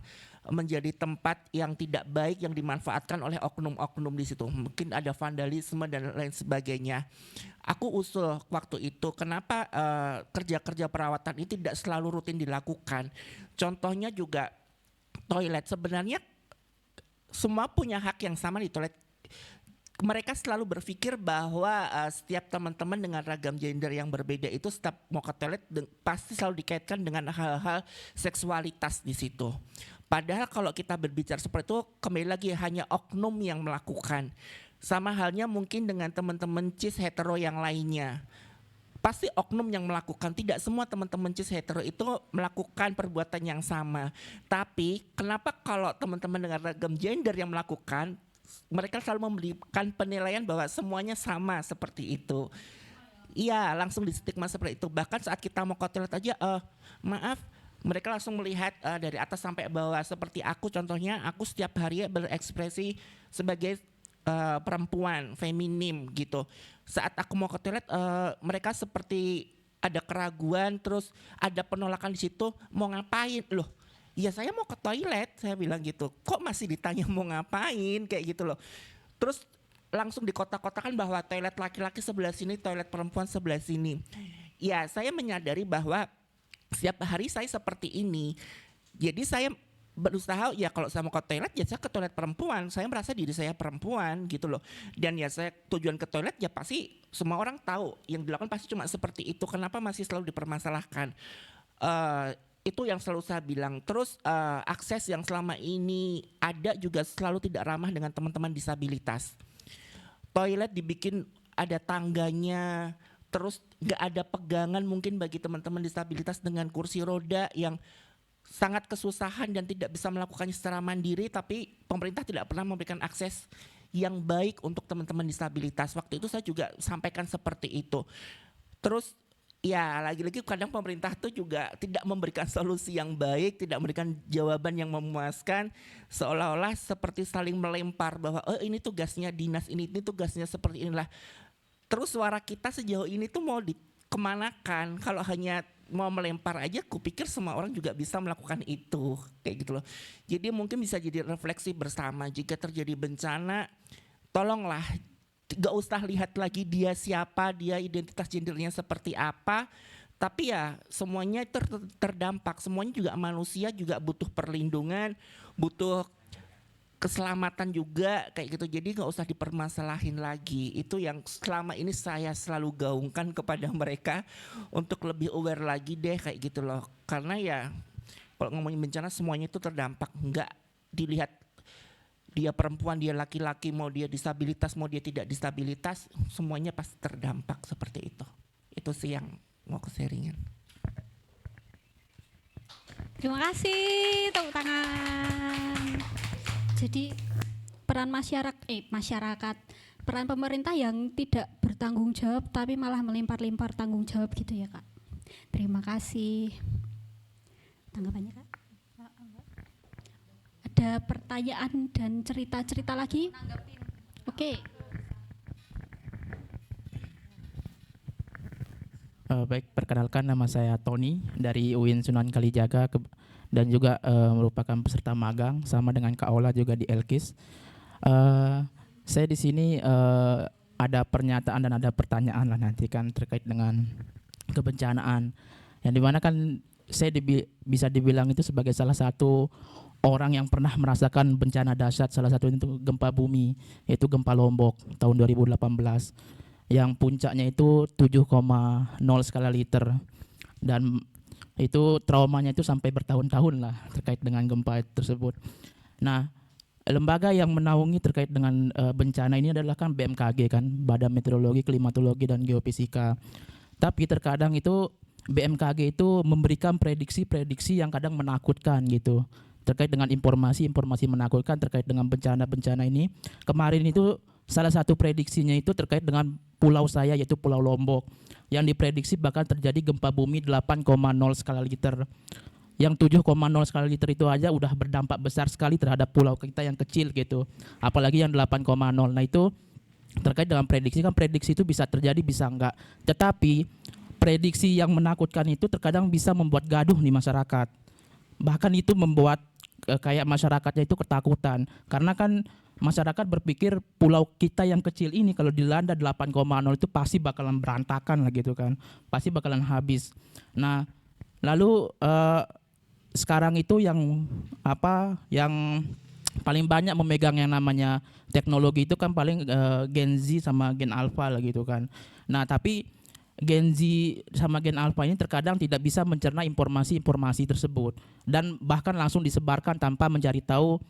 menjadi tempat yang tidak baik yang dimanfaatkan oleh oknum-oknum di situ. Mungkin ada vandalisme dan lain sebagainya. Aku usul waktu itu kenapa kerja-kerja perawatan ini tidak selalu rutin dilakukan. Contohnya juga toilet, sebenarnya semua punya hak yang sama di toilet. Mereka selalu berpikir bahwa setiap teman-teman dengan ragam gender yang berbeda itu setiap mau ke toilet pasti selalu dikaitkan dengan hal-hal seksualitas di situ. Padahal kalau kita berbicara seperti itu, kembali lagi hanya oknum yang melakukan. Sama halnya mungkin dengan teman-teman cis hetero yang lainnya. Pasti oknum yang melakukan, tidak semua teman-teman cis hetero itu melakukan perbuatan yang sama. Tapi kenapa kalau teman-teman dengan ragam gender yang melakukan, mereka selalu memberikan penilaian bahwa semuanya sama seperti itu. Iya, langsung distigma seperti itu. Bahkan saat kita mau ke toilet aja, maaf, mereka langsung melihat dari atas sampai bawah. Seperti aku contohnya, aku setiap hari berekspresi sebagai perempuan, feminim gitu. Saat aku mau ke toilet, mereka seperti ada keraguan, terus ada penolakan di situ, mau ngapain loh? Ya saya mau ke toilet, saya bilang gitu. Kok masih ditanya mau ngapain kayak gitu loh. Terus langsung dikotak-kotakan bahwa toilet laki-laki sebelah sini, toilet perempuan sebelah sini. Ya saya menyadari bahwa setiap hari saya seperti ini. Jadi saya berusaha ya kalau saya mau ke toilet ya saya ke toilet perempuan. Saya merasa diri saya perempuan gitu loh. Dan ya saya tujuan ke toilet ya pasti semua orang tahu. Yang dilakukan pasti cuma seperti itu. Kenapa masih selalu dipermasalahkan? Itu yang selalu saya bilang. Terus akses yang selama ini ada juga selalu tidak ramah dengan teman-teman disabilitas. Toilet dibikin ada tangganya, terus gak ada pegangan mungkin bagi teman-teman disabilitas dengan kursi roda yang sangat kesusahan dan tidak bisa melakukannya secara mandiri, tapi pemerintah tidak pernah memberikan akses yang baik untuk teman-teman disabilitas. Waktu itu saya juga sampaikan seperti itu. Terus ya lagi-lagi kadang pemerintah tuh juga tidak memberikan solusi yang baik, tidak memberikan jawaban yang memuaskan, seolah-olah seperti saling melempar bahwa ini tugasnya dinas ini tugasnya seperti inilah. Terus suara kita sejauh ini tuh mau dikemanakan? Kalau hanya mau melempar aja, kupikir semua orang juga bisa melakukan itu, kayak gitu loh. Jadi mungkin bisa jadi refleksi bersama, jika terjadi bencana, tolonglah gak usah lihat lagi dia siapa, dia identitas gendernya seperti apa, tapi ya semuanya terdampak, semuanya juga manusia, juga butuh perlindungan, butuh keselamatan juga kayak gitu. Jadi gak usah dipermasalahin lagi. Itu yang selama ini saya selalu gaungkan kepada mereka untuk lebih aware lagi deh kayak gitu loh. Karena ya kalau ngomongin bencana semuanya itu terdampak, nggak dilihat dia perempuan, dia laki-laki, mau dia disabilitas, mau dia tidak disabilitas, semuanya pasti terdampak seperti itu. Itu sih yang mau ke sharingan. Terima kasih, tepuk tangan. Jadi peran masyarakat peran pemerintah yang tidak bertanggung jawab tapi malah melempar-lempar tanggung jawab gitu ya Kak. Terima kasih. Tanggapannya Kak? Ada pertanyaan dan cerita-cerita lagi? Oke. Baik, perkenalkan nama saya Tony dari UIN Sunan Kalijaga dan juga merupakan peserta magang sama dengan Kak Ola juga di Elkis. Saya di sini ada pernyataan dan ada pertanyaan lah nanti kan terkait dengan kebencanaan yang dimana kan saya bisa dibilang itu sebagai salah satu orang yang pernah merasakan bencana dahsyat, salah satu itu gempa bumi, yaitu gempa Lombok tahun 2018 yang puncaknya itu 7,0 skala Richter dan itu traumanya itu sampai bertahun-tahun lah terkait dengan gempa tersebut. Nah, lembaga yang menaungi terkait dengan bencana ini adalah kan BMKG kan, Badan Meteorologi, Klimatologi dan Geofisika. Tapi terkadang itu BMKG itu memberikan prediksi-prediksi yang kadang menakutkan gitu terkait dengan informasi-informasi menakutkan terkait dengan bencana-bencana ini. Kemarin itu salah satu prediksinya itu terkait dengan pulau saya yaitu Pulau Lombok yang diprediksi bakal terjadi gempa bumi 8,0 skala Richter. Yang 7,0 skala Richter itu aja udah berdampak besar sekali terhadap pulau kita yang kecil gitu. Apalagi yang 8,0. Nah itu terkait dengan prediksi kan prediksi itu bisa terjadi bisa enggak. Tetapi prediksi yang menakutkan itu terkadang bisa membuat gaduh di masyarakat. Bahkan itu membuat kayak masyarakatnya itu ketakutan karena kan masyarakat berpikir pulau kita yang kecil ini kalau dilanda 8,0 itu pasti bakalan berantakan lah gitu kan. Pasti bakalan habis. Nah, lalu sekarang itu yang paling banyak memegang yang namanya teknologi itu kan paling Gen Z sama Gen Alpha lah gitu kan. Nah, tapi Gen Z sama Gen Alpha ini terkadang tidak bisa mencerna informasi-informasi tersebut dan bahkan langsung disebarkan tanpa mencari tahu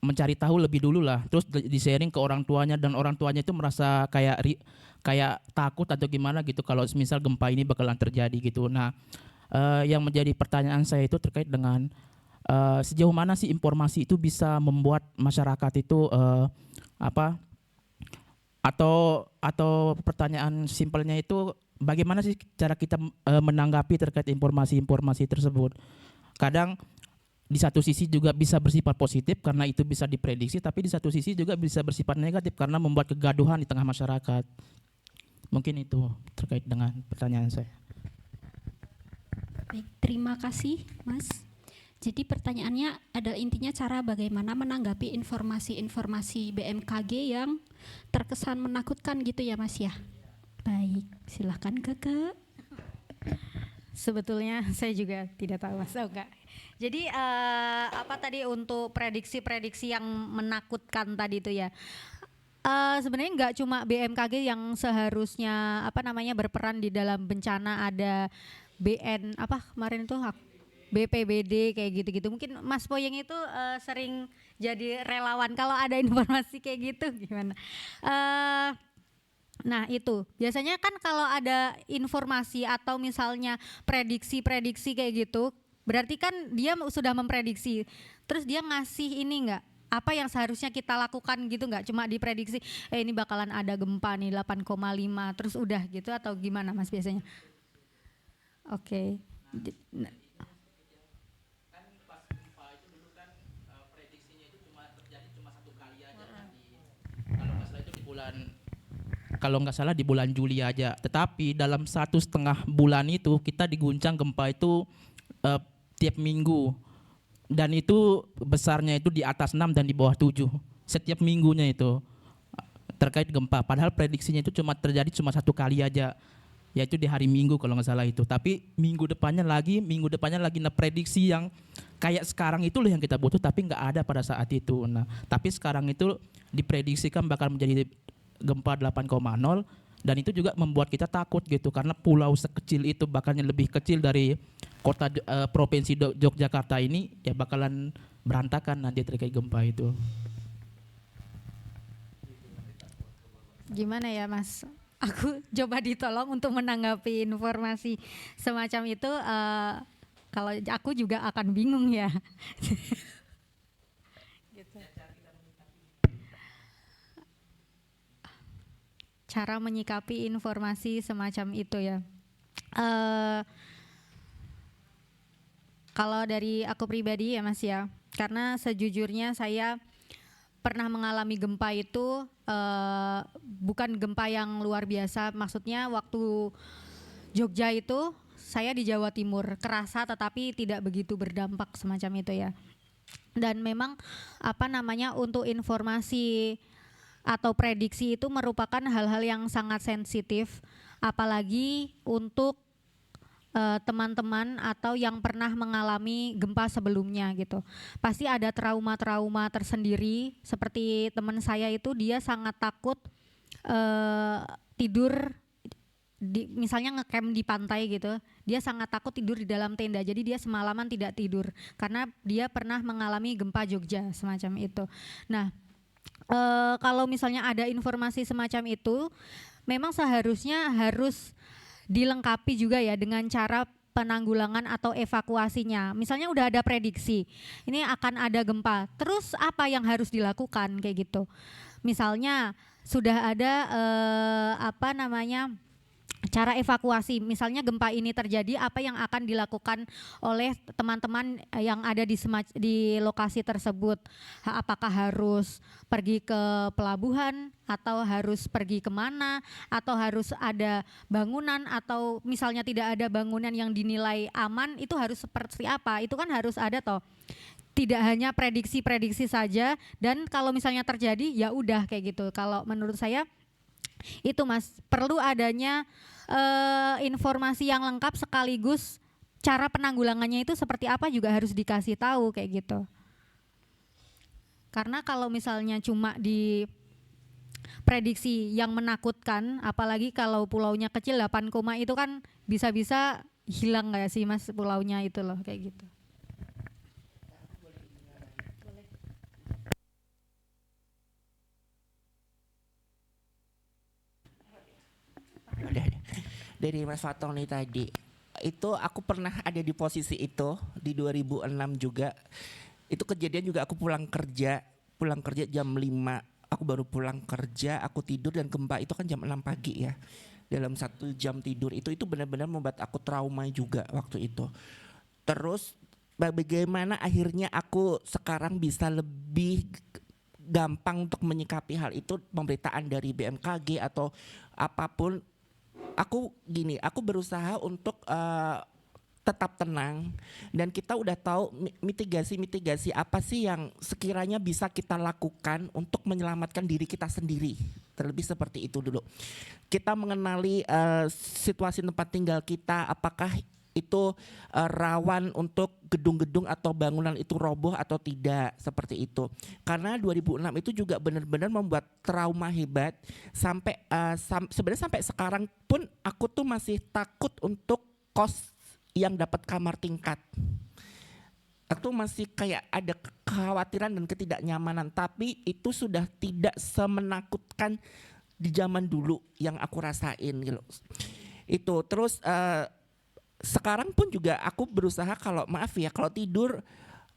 mencari tahu lebih dulu lah, terus di-sharing ke orang tuanya dan orang tuanya itu merasa kayak takut atau gimana gitu kalau misal gempa ini bakalan terjadi gitu. Nah, yang menjadi pertanyaan saya itu terkait dengan sejauh mana sih informasi itu bisa membuat masyarakat itu atau pertanyaan simpelnya itu bagaimana sih cara kita menanggapi terkait informasi-informasi tersebut. Kadang di satu sisi juga bisa bersifat positif karena itu bisa diprediksi, tapi di satu sisi juga bisa bersifat negatif karena membuat kegaduhan di tengah masyarakat. Mungkin itu terkait dengan pertanyaan saya. Baik, terima kasih Mas. Jadi pertanyaannya adalah intinya cara bagaimana menanggapi informasi-informasi BMKG yang terkesan menakutkan gitu ya Mas ya. Baik, silahkan Keke. Sebetulnya saya juga tidak tahu Mas. Oh, enggak. Jadi apa tadi untuk prediksi-prediksi yang menakutkan tadi itu ya. Sebenarnya nggak cuma BMKG yang seharusnya berperan di dalam bencana, ada BN kemarin itu BPBD kayak gitu-gitu. Mungkin Mas Poyeng itu sering jadi relawan kalau ada informasi kayak gitu gimana? Nah itu biasanya kan kalau ada informasi atau misalnya prediksi-prediksi kayak gitu, berarti kan dia sudah memprediksi. Terus dia ngasih ini enggak? Apa yang seharusnya kita lakukan gitu, nggak cuma diprediksi ini bakalan ada gempa nih 8,5 terus udah gitu atau gimana Mas biasanya? Oke. Kan pas gempa itu dulu kan prediksinya itu terjadi cuma satu kali aja kan kalau nggak salah di bulan Juli aja. Tetapi dalam 1,5 bulan itu kita diguncang gempa itu tiap minggu. Dan itu besarnya itu di atas 6 dan di bawah 7 setiap minggunya itu terkait gempa. Padahal prediksinya itu terjadi cuma satu kali aja, yaitu di hari Minggu kalau nggak salah itu. Tapi minggu depannya lagi prediksi yang kayak sekarang itu loh yang kita butuh, tapi nggak ada pada saat itu. Nah, tapi sekarang itu diprediksikan bakal menjadi gempa 8,0 dan itu juga membuat kita takut gitu karena pulau sekecil itu bahkan lebih kecil dari kota provinsi Yogyakarta ini ya bakalan berantakan nanti terkait gempa itu. Gimana ya Mas? Aku coba ditolong untuk menanggapi informasi semacam itu. Kalau aku juga akan bingung ya. Gitu. cara menyikapi informasi semacam itu ya. Eh, Kalau dari aku pribadi ya Mas ya, karena sejujurnya saya pernah mengalami gempa itu bukan gempa yang luar biasa, maksudnya waktu Jogja itu saya di Jawa Timur kerasa tetapi tidak begitu berdampak semacam itu ya. Dan memang untuk informasi atau prediksi itu merupakan hal-hal yang sangat sensitif, apalagi untuk teman-teman atau yang pernah mengalami gempa sebelumnya gitu. Pasti ada trauma-trauma tersendiri. Seperti teman saya itu, dia sangat takut tidur misalnya ngecamp di pantai gitu. Dia sangat takut tidur di dalam tenda. Jadi dia semalaman tidak tidur karena dia pernah mengalami gempa Jogja semacam itu. Nah, kalau misalnya ada informasi semacam itu, memang seharusnya harus dilengkapi juga ya dengan cara penanggulangan atau evakuasinya. Misalnya udah ada prediksi, ini akan ada gempa. Terus apa yang harus dilakukan kayak gitu? Misalnya sudah ada cara evakuasi, misalnya gempa ini terjadi, apa yang akan dilakukan oleh teman-teman yang ada di lokasi tersebut? Apakah harus pergi ke pelabuhan atau harus pergi kemana, atau harus ada bangunan, atau misalnya tidak ada bangunan yang dinilai aman, itu harus seperti apa? Itu kan harus ada toh. Tidak hanya prediksi-prediksi saja, dan kalau misalnya terjadi ya udah kayak gitu. Kalau menurut saya itu Mas, perlu adanya informasi yang lengkap sekaligus cara penanggulangannya itu seperti apa juga harus dikasih tahu kayak gitu. Karena kalau misalnya cuma di prediksi yang menakutkan, apalagi kalau pulaunya kecil 8 koma itu kan bisa-bisa hilang nggak sih Mas pulaunya itu loh kayak gitu. Dari Mas Fatong nih tadi, itu aku pernah ada di posisi itu di 2006 juga. Itu kejadian juga aku pulang kerja jam 5, aku baru pulang kerja, aku tidur dan gempa itu kan jam 6 pagi ya. Dalam 1 jam tidur itu benar-benar membuat aku trauma juga waktu itu. Terus bagaimana akhirnya aku sekarang bisa lebih gampang untuk menyikapi hal itu, pemberitaan dari BMKG atau apapun. Aku berusaha untuk tetap tenang, dan kita udah tahu mitigasi apa sih yang sekiranya bisa kita lakukan untuk menyelamatkan diri kita sendiri. Terlebih seperti itu dulu. Kita mengenali situasi tempat tinggal kita, apakah itu rawan untuk gedung-gedung atau bangunan itu roboh atau tidak, seperti itu. Karena 2006 itu juga benar-benar membuat trauma hebat sampai sebenarnya sampai sekarang pun aku tuh masih takut untuk kos yang dapat kamar tingkat. Aku masih kayak ada kekhawatiran dan ketidaknyamanan, tapi itu sudah tidak semenakutkan di zaman dulu yang aku rasain gitu. Itu terus sekarang pun juga aku berusaha kalau tidur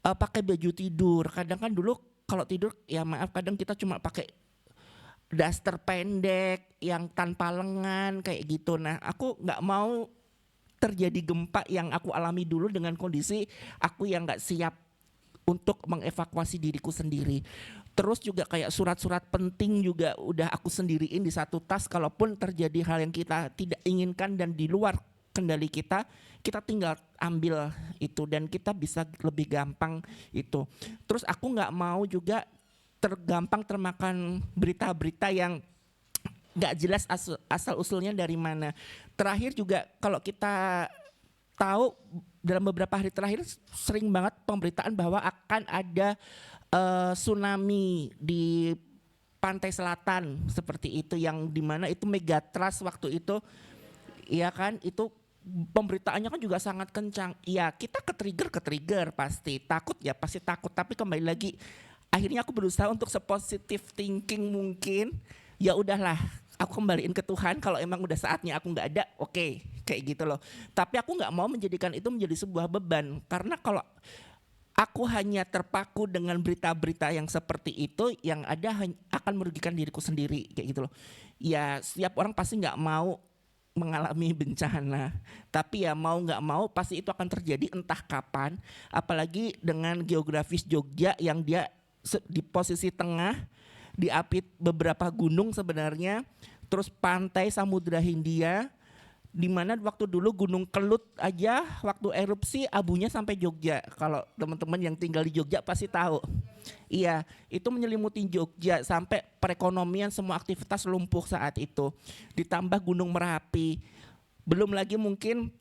pakai baju tidur. Kadang kan dulu kalau tidur ya kadang kita cuma pakai daster pendek yang tanpa lengan kayak gitu. Nah, aku nggak mau terjadi gempa yang aku alami dulu dengan kondisi aku yang nggak siap untuk mengevakuasi diriku sendiri. Terus juga kayak surat-surat penting juga udah aku sendiriin di satu tas. Kalaupun terjadi hal yang kita tidak inginkan dan di luar kendali kita tinggal ambil itu dan kita bisa lebih gampang itu. Terus aku nggak mau juga gampang termakan berita-berita yang nggak jelas asal usulnya dari mana. Terakhir juga kalau kita tahu dalam beberapa hari terakhir sering banget pemberitaan bahwa akan ada tsunami di pantai selatan seperti itu, yang dimana itu megatrust waktu itu, ya kan, itu pemberitaannya kan juga sangat kencang. Ya kita ke-trigger pasti takut, tapi kembali lagi akhirnya aku berusaha untuk sepositif thinking mungkin. Ya udahlah, aku kembaliin ke Tuhan, kalau emang udah saatnya aku nggak ada, oke, kayak gitu loh. Tapi aku nggak mau menjadikan itu menjadi sebuah beban, karena kalau aku hanya terpaku dengan berita-berita yang seperti itu, yang ada akan merugikan diriku sendiri kayak gitu loh. Ya setiap orang pasti nggak mau mengalami bencana, tapi ya mau nggak mau pasti itu akan terjadi entah kapan, apalagi dengan geografis Jogja yang dia di posisi tengah, diapit beberapa gunung sebenarnya, terus pantai Samudra Hindia, di mana waktu dulu Gunung Kelut aja waktu erupsi abunya sampai Jogja. Kalau teman-teman yang tinggal di Jogja pasti tahu. Iya, itu menyelimuti Jogja sampai perekonomian semua aktivitas lumpuh saat itu. Ditambah Gunung Merapi. Belum lagi mungkin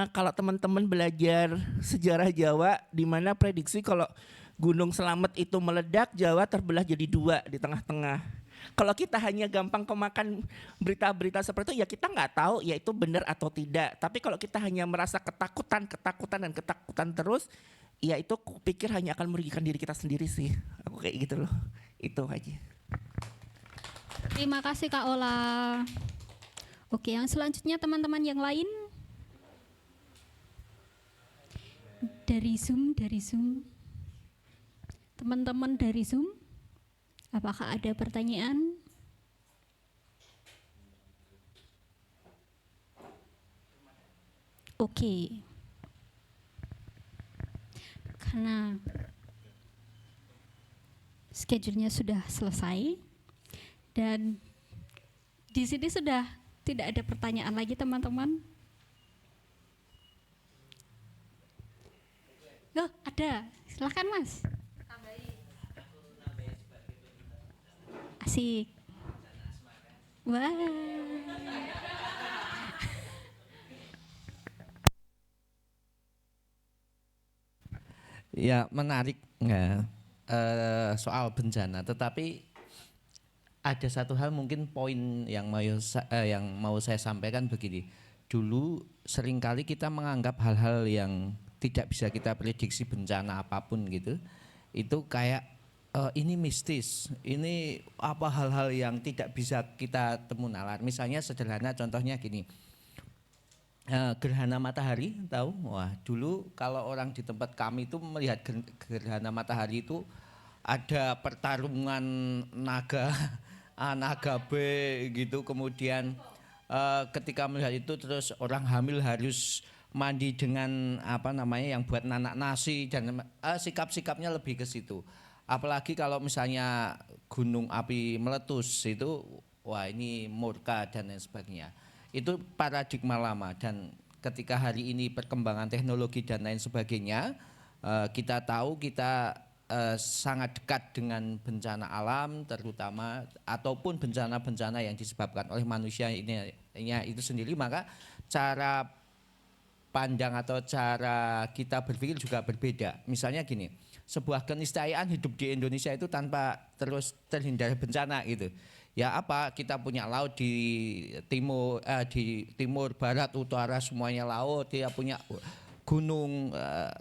kalau teman-teman belajar sejarah Jawa, di mana prediksi kalau Gunung Slamet itu meledak, Jawa terbelah jadi dua di tengah-tengah. Kalau kita hanya gampang kemakan berita-berita seperti itu, ya kita nggak tahu ya itu benar atau tidak. Tapi kalau kita hanya merasa ketakutan terus, ya itu pikir hanya akan merugikan diri kita sendiri sih. Aku kayak gitu loh. Itu aja. Terima kasih Kak Ola. Oke, yang selanjutnya teman-teman yang lain. Dari Zoom. Teman-teman dari Zoom, apakah ada pertanyaan? Oke. Karena schedule-nya sudah selesai dan di sini sudah tidak ada pertanyaan lagi teman-teman. Oh, ada. Silakan Mas. Asik. Wah. Ya menarik nggak soal bencana, tetapi ada satu hal mungkin poin yang mau saya sampaikan begini. Dulu seringkali kita menganggap hal-hal yang tidak bisa kita prediksi bencana apapun gitu, itu kayak ini mistis, ini apa hal-hal yang tidak bisa kita temu nalar. Misalnya sederhana contohnya gini. Gerhana matahari tahu? Wah, dulu kalau orang di tempat kami itu melihat gerhana matahari itu ada pertarungan naga A, naga B gitu. Kemudian ketika melihat itu terus orang hamil harus mandi dengan apa namanya yang buat nanak nasi dan sikap-sikapnya lebih ke situ. Apalagi kalau misalnya gunung api meletus itu wah ini murka dan lain sebagainya. Itu paradigma lama dan ketika hari ini perkembangan teknologi dan lain sebagainya kita tahu kita sangat dekat dengan bencana alam terutama ataupun bencana-bencana yang disebabkan oleh manusia ini itu sendiri, maka cara pandang atau cara kita berpikir juga berbeda. Misalnya gini, sebuah keniscayaan hidup di Indonesia itu tanpa terus terhindar bencana gitu. Ya apa, kita punya laut di timur, barat, utara semuanya laut, dia punya gunung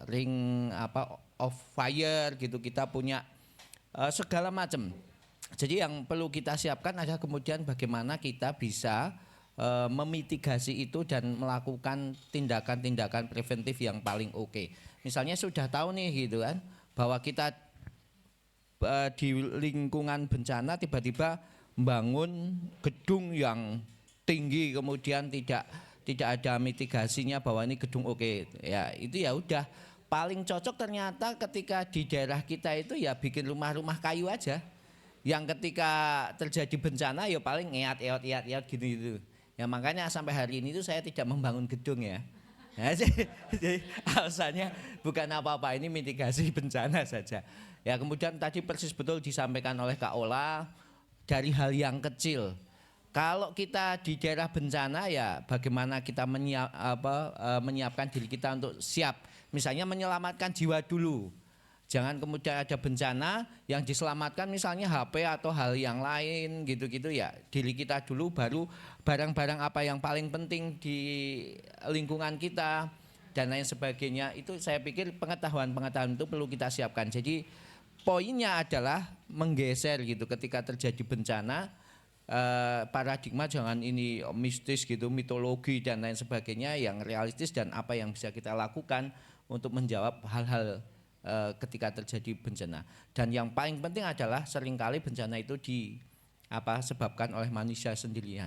ring apa of fire gitu, kita punya segala macam. Jadi yang perlu kita siapkan adalah kemudian bagaimana kita bisa memitigasi itu dan melakukan tindakan-tindakan preventif yang paling oke. Misalnya sudah tahu nih gitu kan bahwa kita di lingkungan bencana tiba-tiba membangun gedung yang tinggi kemudian tidak ada mitigasinya bahwa ini gedung oke. Ya itu ya udah paling cocok ternyata ketika di daerah kita itu ya bikin rumah-rumah kayu aja. Yang ketika terjadi bencana ya paling eat gitu. Ya makanya sampai hari ini tuh saya tidak membangun gedung ya. Ya jadi alasannya bukan apa-apa, ini mitigasi bencana saja. Ya kemudian tadi persis betul disampaikan oleh Kak Ola dari hal yang kecil. Kalau kita di daerah bencana ya bagaimana kita menyiapkan diri kita untuk siap. Misalnya menyelamatkan jiwa dulu. Jangan kemudian ada bencana yang diselamatkan misalnya HP atau hal yang lain gitu-gitu ya. Diri kita dulu baru barang-barang apa yang paling penting di lingkungan kita dan lain sebagainya. Itu saya pikir pengetahuan-pengetahuan itu perlu kita siapkan. Jadi poinnya adalah menggeser gitu ketika terjadi bencana paradigma jangan ini mistis gitu, mitologi dan lain sebagainya, yang realistis dan apa yang bisa kita lakukan untuk menjawab hal-hal ketika terjadi bencana. Dan yang paling penting adalah seringkali bencana itu sebabkan oleh manusia sendirinya.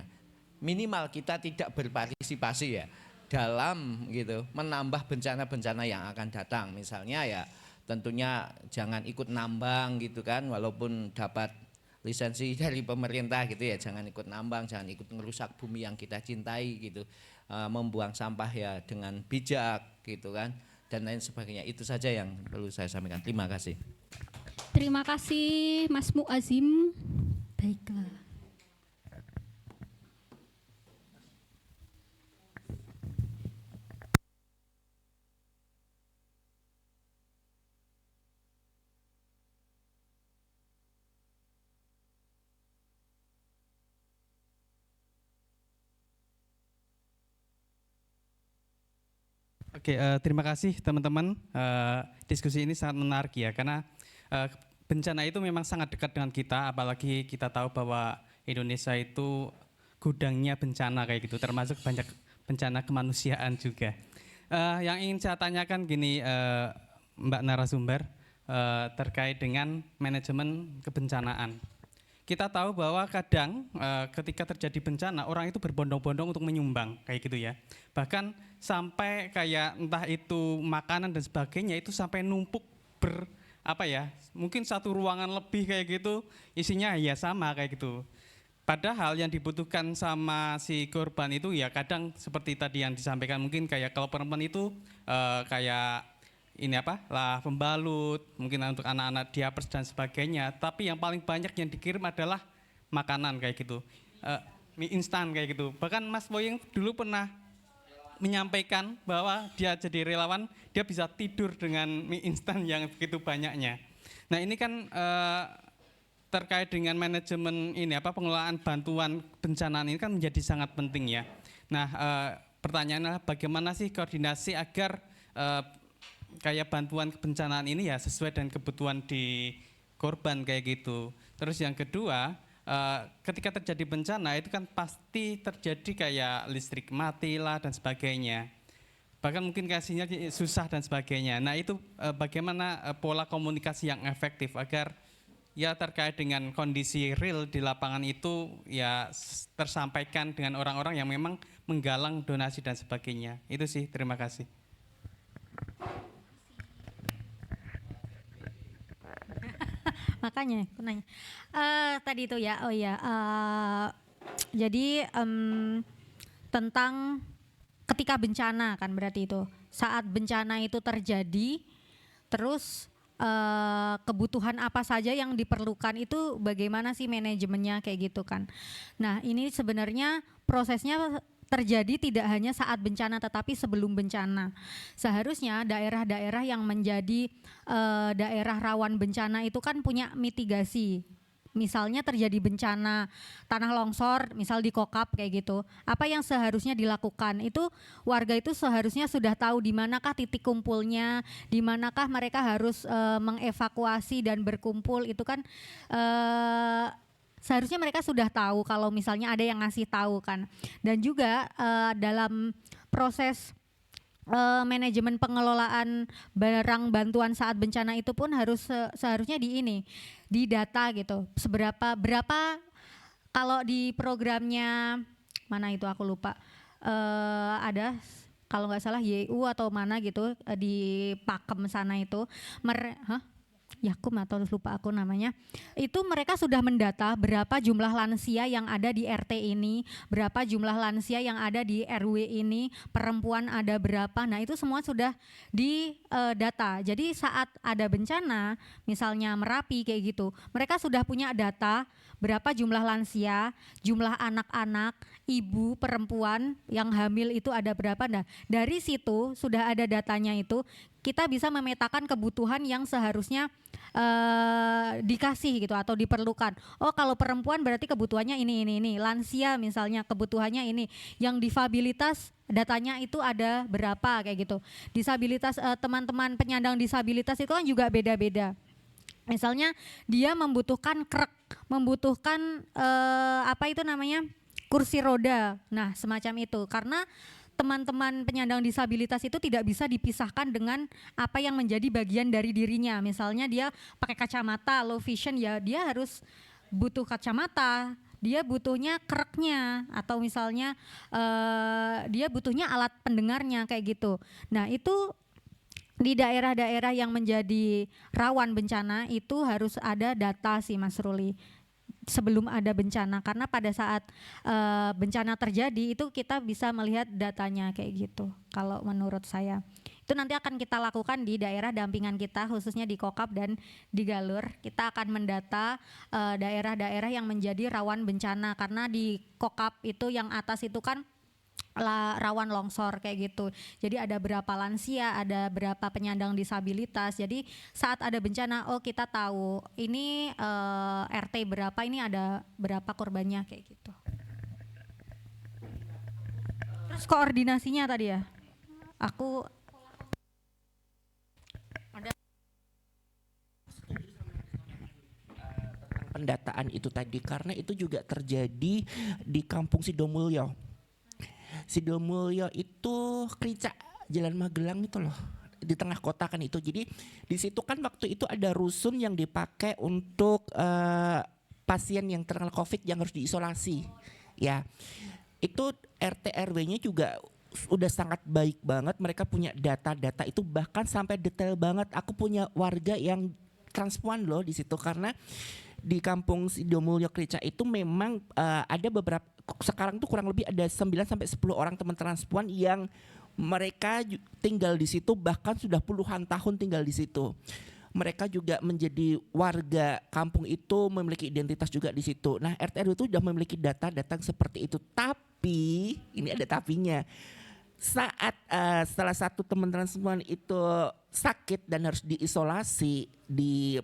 Minimal kita tidak berpartisipasi ya dalam gitu menambah bencana-bencana yang akan datang. Misalnya ya tentunya jangan ikut nambang gitu kan, walaupun dapat lisensi dari pemerintah gitu ya, jangan ikut nambang, jangan ikut merusak bumi yang kita cintai gitu. Membuang sampah ya dengan bijak gitu kan, dan lain sebagainya. Itu saja yang perlu saya sampaikan. Terima kasih. Terima kasih Mas Muazim. Baiklah. Oke, terima kasih teman-teman. Diskusi ini sangat menarik ya, karena bencana itu memang sangat dekat dengan kita, apalagi kita tahu bahwa Indonesia itu gudangnya bencana kayak gitu, termasuk banyak bencana kemanusiaan juga. Yang ingin saya tanyakan gini, Mbak narasumber, terkait dengan manajemen kebencanaan. Kita tahu bahwa kadang ketika terjadi bencana orang itu berbondong-bondong untuk menyumbang kayak gitu ya. Bahkan sampai kayak entah itu makanan dan sebagainya itu sampai numpuk mungkin satu ruangan lebih kayak gitu, isinya ya sama kayak gitu. Padahal yang dibutuhkan sama si korban itu ya kadang seperti tadi yang disampaikan, mungkin kayak kalau perempuan itu kayak pembalut, mungkin untuk anak-anak diapers dan sebagainya. Tapi yang paling banyak yang dikirim adalah makanan kayak gitu, mie instan kayak gitu. Bahkan Mas Boyeng dulu pernah menyampaikan bahwa dia jadi relawan, dia bisa tidur dengan mie instan yang begitu banyaknya. Nah ini kan terkait dengan manajemen pengelolaan bantuan bencana ini kan menjadi sangat penting ya. Nah pertanyaannya adalah bagaimana sih koordinasi agar kayak bantuan kebencanaan ini ya sesuai dengan kebutuhan di korban kayak gitu. Terus yang kedua, ketika terjadi bencana itu kan pasti terjadi kayak listrik mati lah dan sebagainya. Bahkan mungkin kasihnya susah dan sebagainya. Nah itu bagaimana pola komunikasi yang efektif agar ya terkait dengan kondisi real di lapangan itu ya tersampaikan dengan orang-orang yang memang menggalang donasi dan sebagainya. Itu sih, terima kasih. Makanya aku nanya tadi itu ya, jadi tentang ketika bencana kan berarti itu saat bencana itu terjadi, terus kebutuhan apa saja yang diperlukan itu bagaimana sih manajemennya kayak gitu kan. Nah ini sebenarnya prosesnya terjadi tidak hanya saat bencana tetapi sebelum bencana. Seharusnya daerah-daerah yang menjadi daerah rawan bencana itu kan punya mitigasi. Misalnya terjadi bencana tanah longsor, misal di Kokap kayak gitu. Apa yang seharusnya dilakukan? Itu warga itu seharusnya sudah tahu di manakah titik kumpulnya, di manakah mereka harus mengevakuasi dan berkumpul. Itu kan seharusnya mereka sudah tahu kalau misalnya ada yang ngasih tahu kan. Dan juga dalam proses manajemen pengelolaan barang bantuan saat bencana itu pun harus seharusnya di data gitu. Berapa kalau di programnya mana itu aku lupa, ada kalau nggak salah YU atau mana gitu di Pakem sana itu Yakum atau lupa aku namanya, itu mereka sudah mendata berapa jumlah lansia yang ada di RT ini, berapa jumlah lansia yang ada di RW ini, perempuan ada berapa. Nah itu semua sudah didata. Jadi saat ada bencana, misalnya Merapi kayak gitu, mereka sudah punya data berapa jumlah lansia, jumlah anak-anak, ibu, perempuan yang hamil itu ada berapa. Nah dari situ sudah ada datanya itu, kita bisa memetakan kebutuhan yang seharusnya dikasih gitu atau diperlukan. Oh kalau perempuan berarti kebutuhannya ini. Lansia misalnya kebutuhannya ini. Yang difabilitas datanya itu ada berapa kayak gitu. Disabilitas teman-teman penyandang disabilitas itu kan juga beda-beda. Misalnya dia membutuhkan krek, membutuhkan kursi roda. Nah semacam itu karena teman-teman penyandang disabilitas itu tidak bisa dipisahkan dengan apa yang menjadi bagian dari dirinya. Misalnya dia pakai kacamata low vision, ya dia harus butuh kacamata, dia butuhnya kereknya, atau misalnya dia butuhnya alat pendengarnya kayak gitu. Nah itu di daerah-daerah yang menjadi rawan bencana itu harus ada data sih Mas Ruli sebelum ada bencana, karena pada saat bencana terjadi itu kita bisa melihat datanya kayak gitu. Kalau menurut saya itu nanti akan kita lakukan di daerah dampingan kita, khususnya di Kokap dan di Galur. Kita akan mendata daerah-daerah yang menjadi rawan bencana, karena di Kokap itu yang atas itu kan rawan longsor kayak gitu. Jadi ada berapa lansia, ada berapa penyandang disabilitas. Jadi saat ada bencana, oh kita tahu ini RT berapa, ini ada berapa korbannya kayak gitu. Terus koordinasinya tadi ya, aku ada pendataan itu tadi, karena itu juga terjadi di Kampung Sidomulyo. Sidomulyo itu Krica, Jalan Magelang itu loh, di tengah kota kan itu. Jadi di situ kan waktu itu ada rusun yang dipakai untuk pasien yang terkena COVID yang harus diisolasi. Ya, itu RT RW-nya juga udah sangat baik banget. Mereka punya data-data itu bahkan sampai detail banget. Aku punya warga yang transpuan loh di situ, karena di Kampung Sidomulyo Krica itu memang ada beberapa, sekarang tuh kurang lebih ada 9 sampai 10 orang teman transpuan yang mereka tinggal di situ, bahkan sudah puluhan tahun tinggal di situ. Mereka juga menjadi warga kampung itu, memiliki identitas juga di situ. Nah, RT RW itu sudah memiliki data-data seperti itu. Tapi ini ada tapinya. Saat salah satu teman transpuan itu sakit dan harus diisolasi di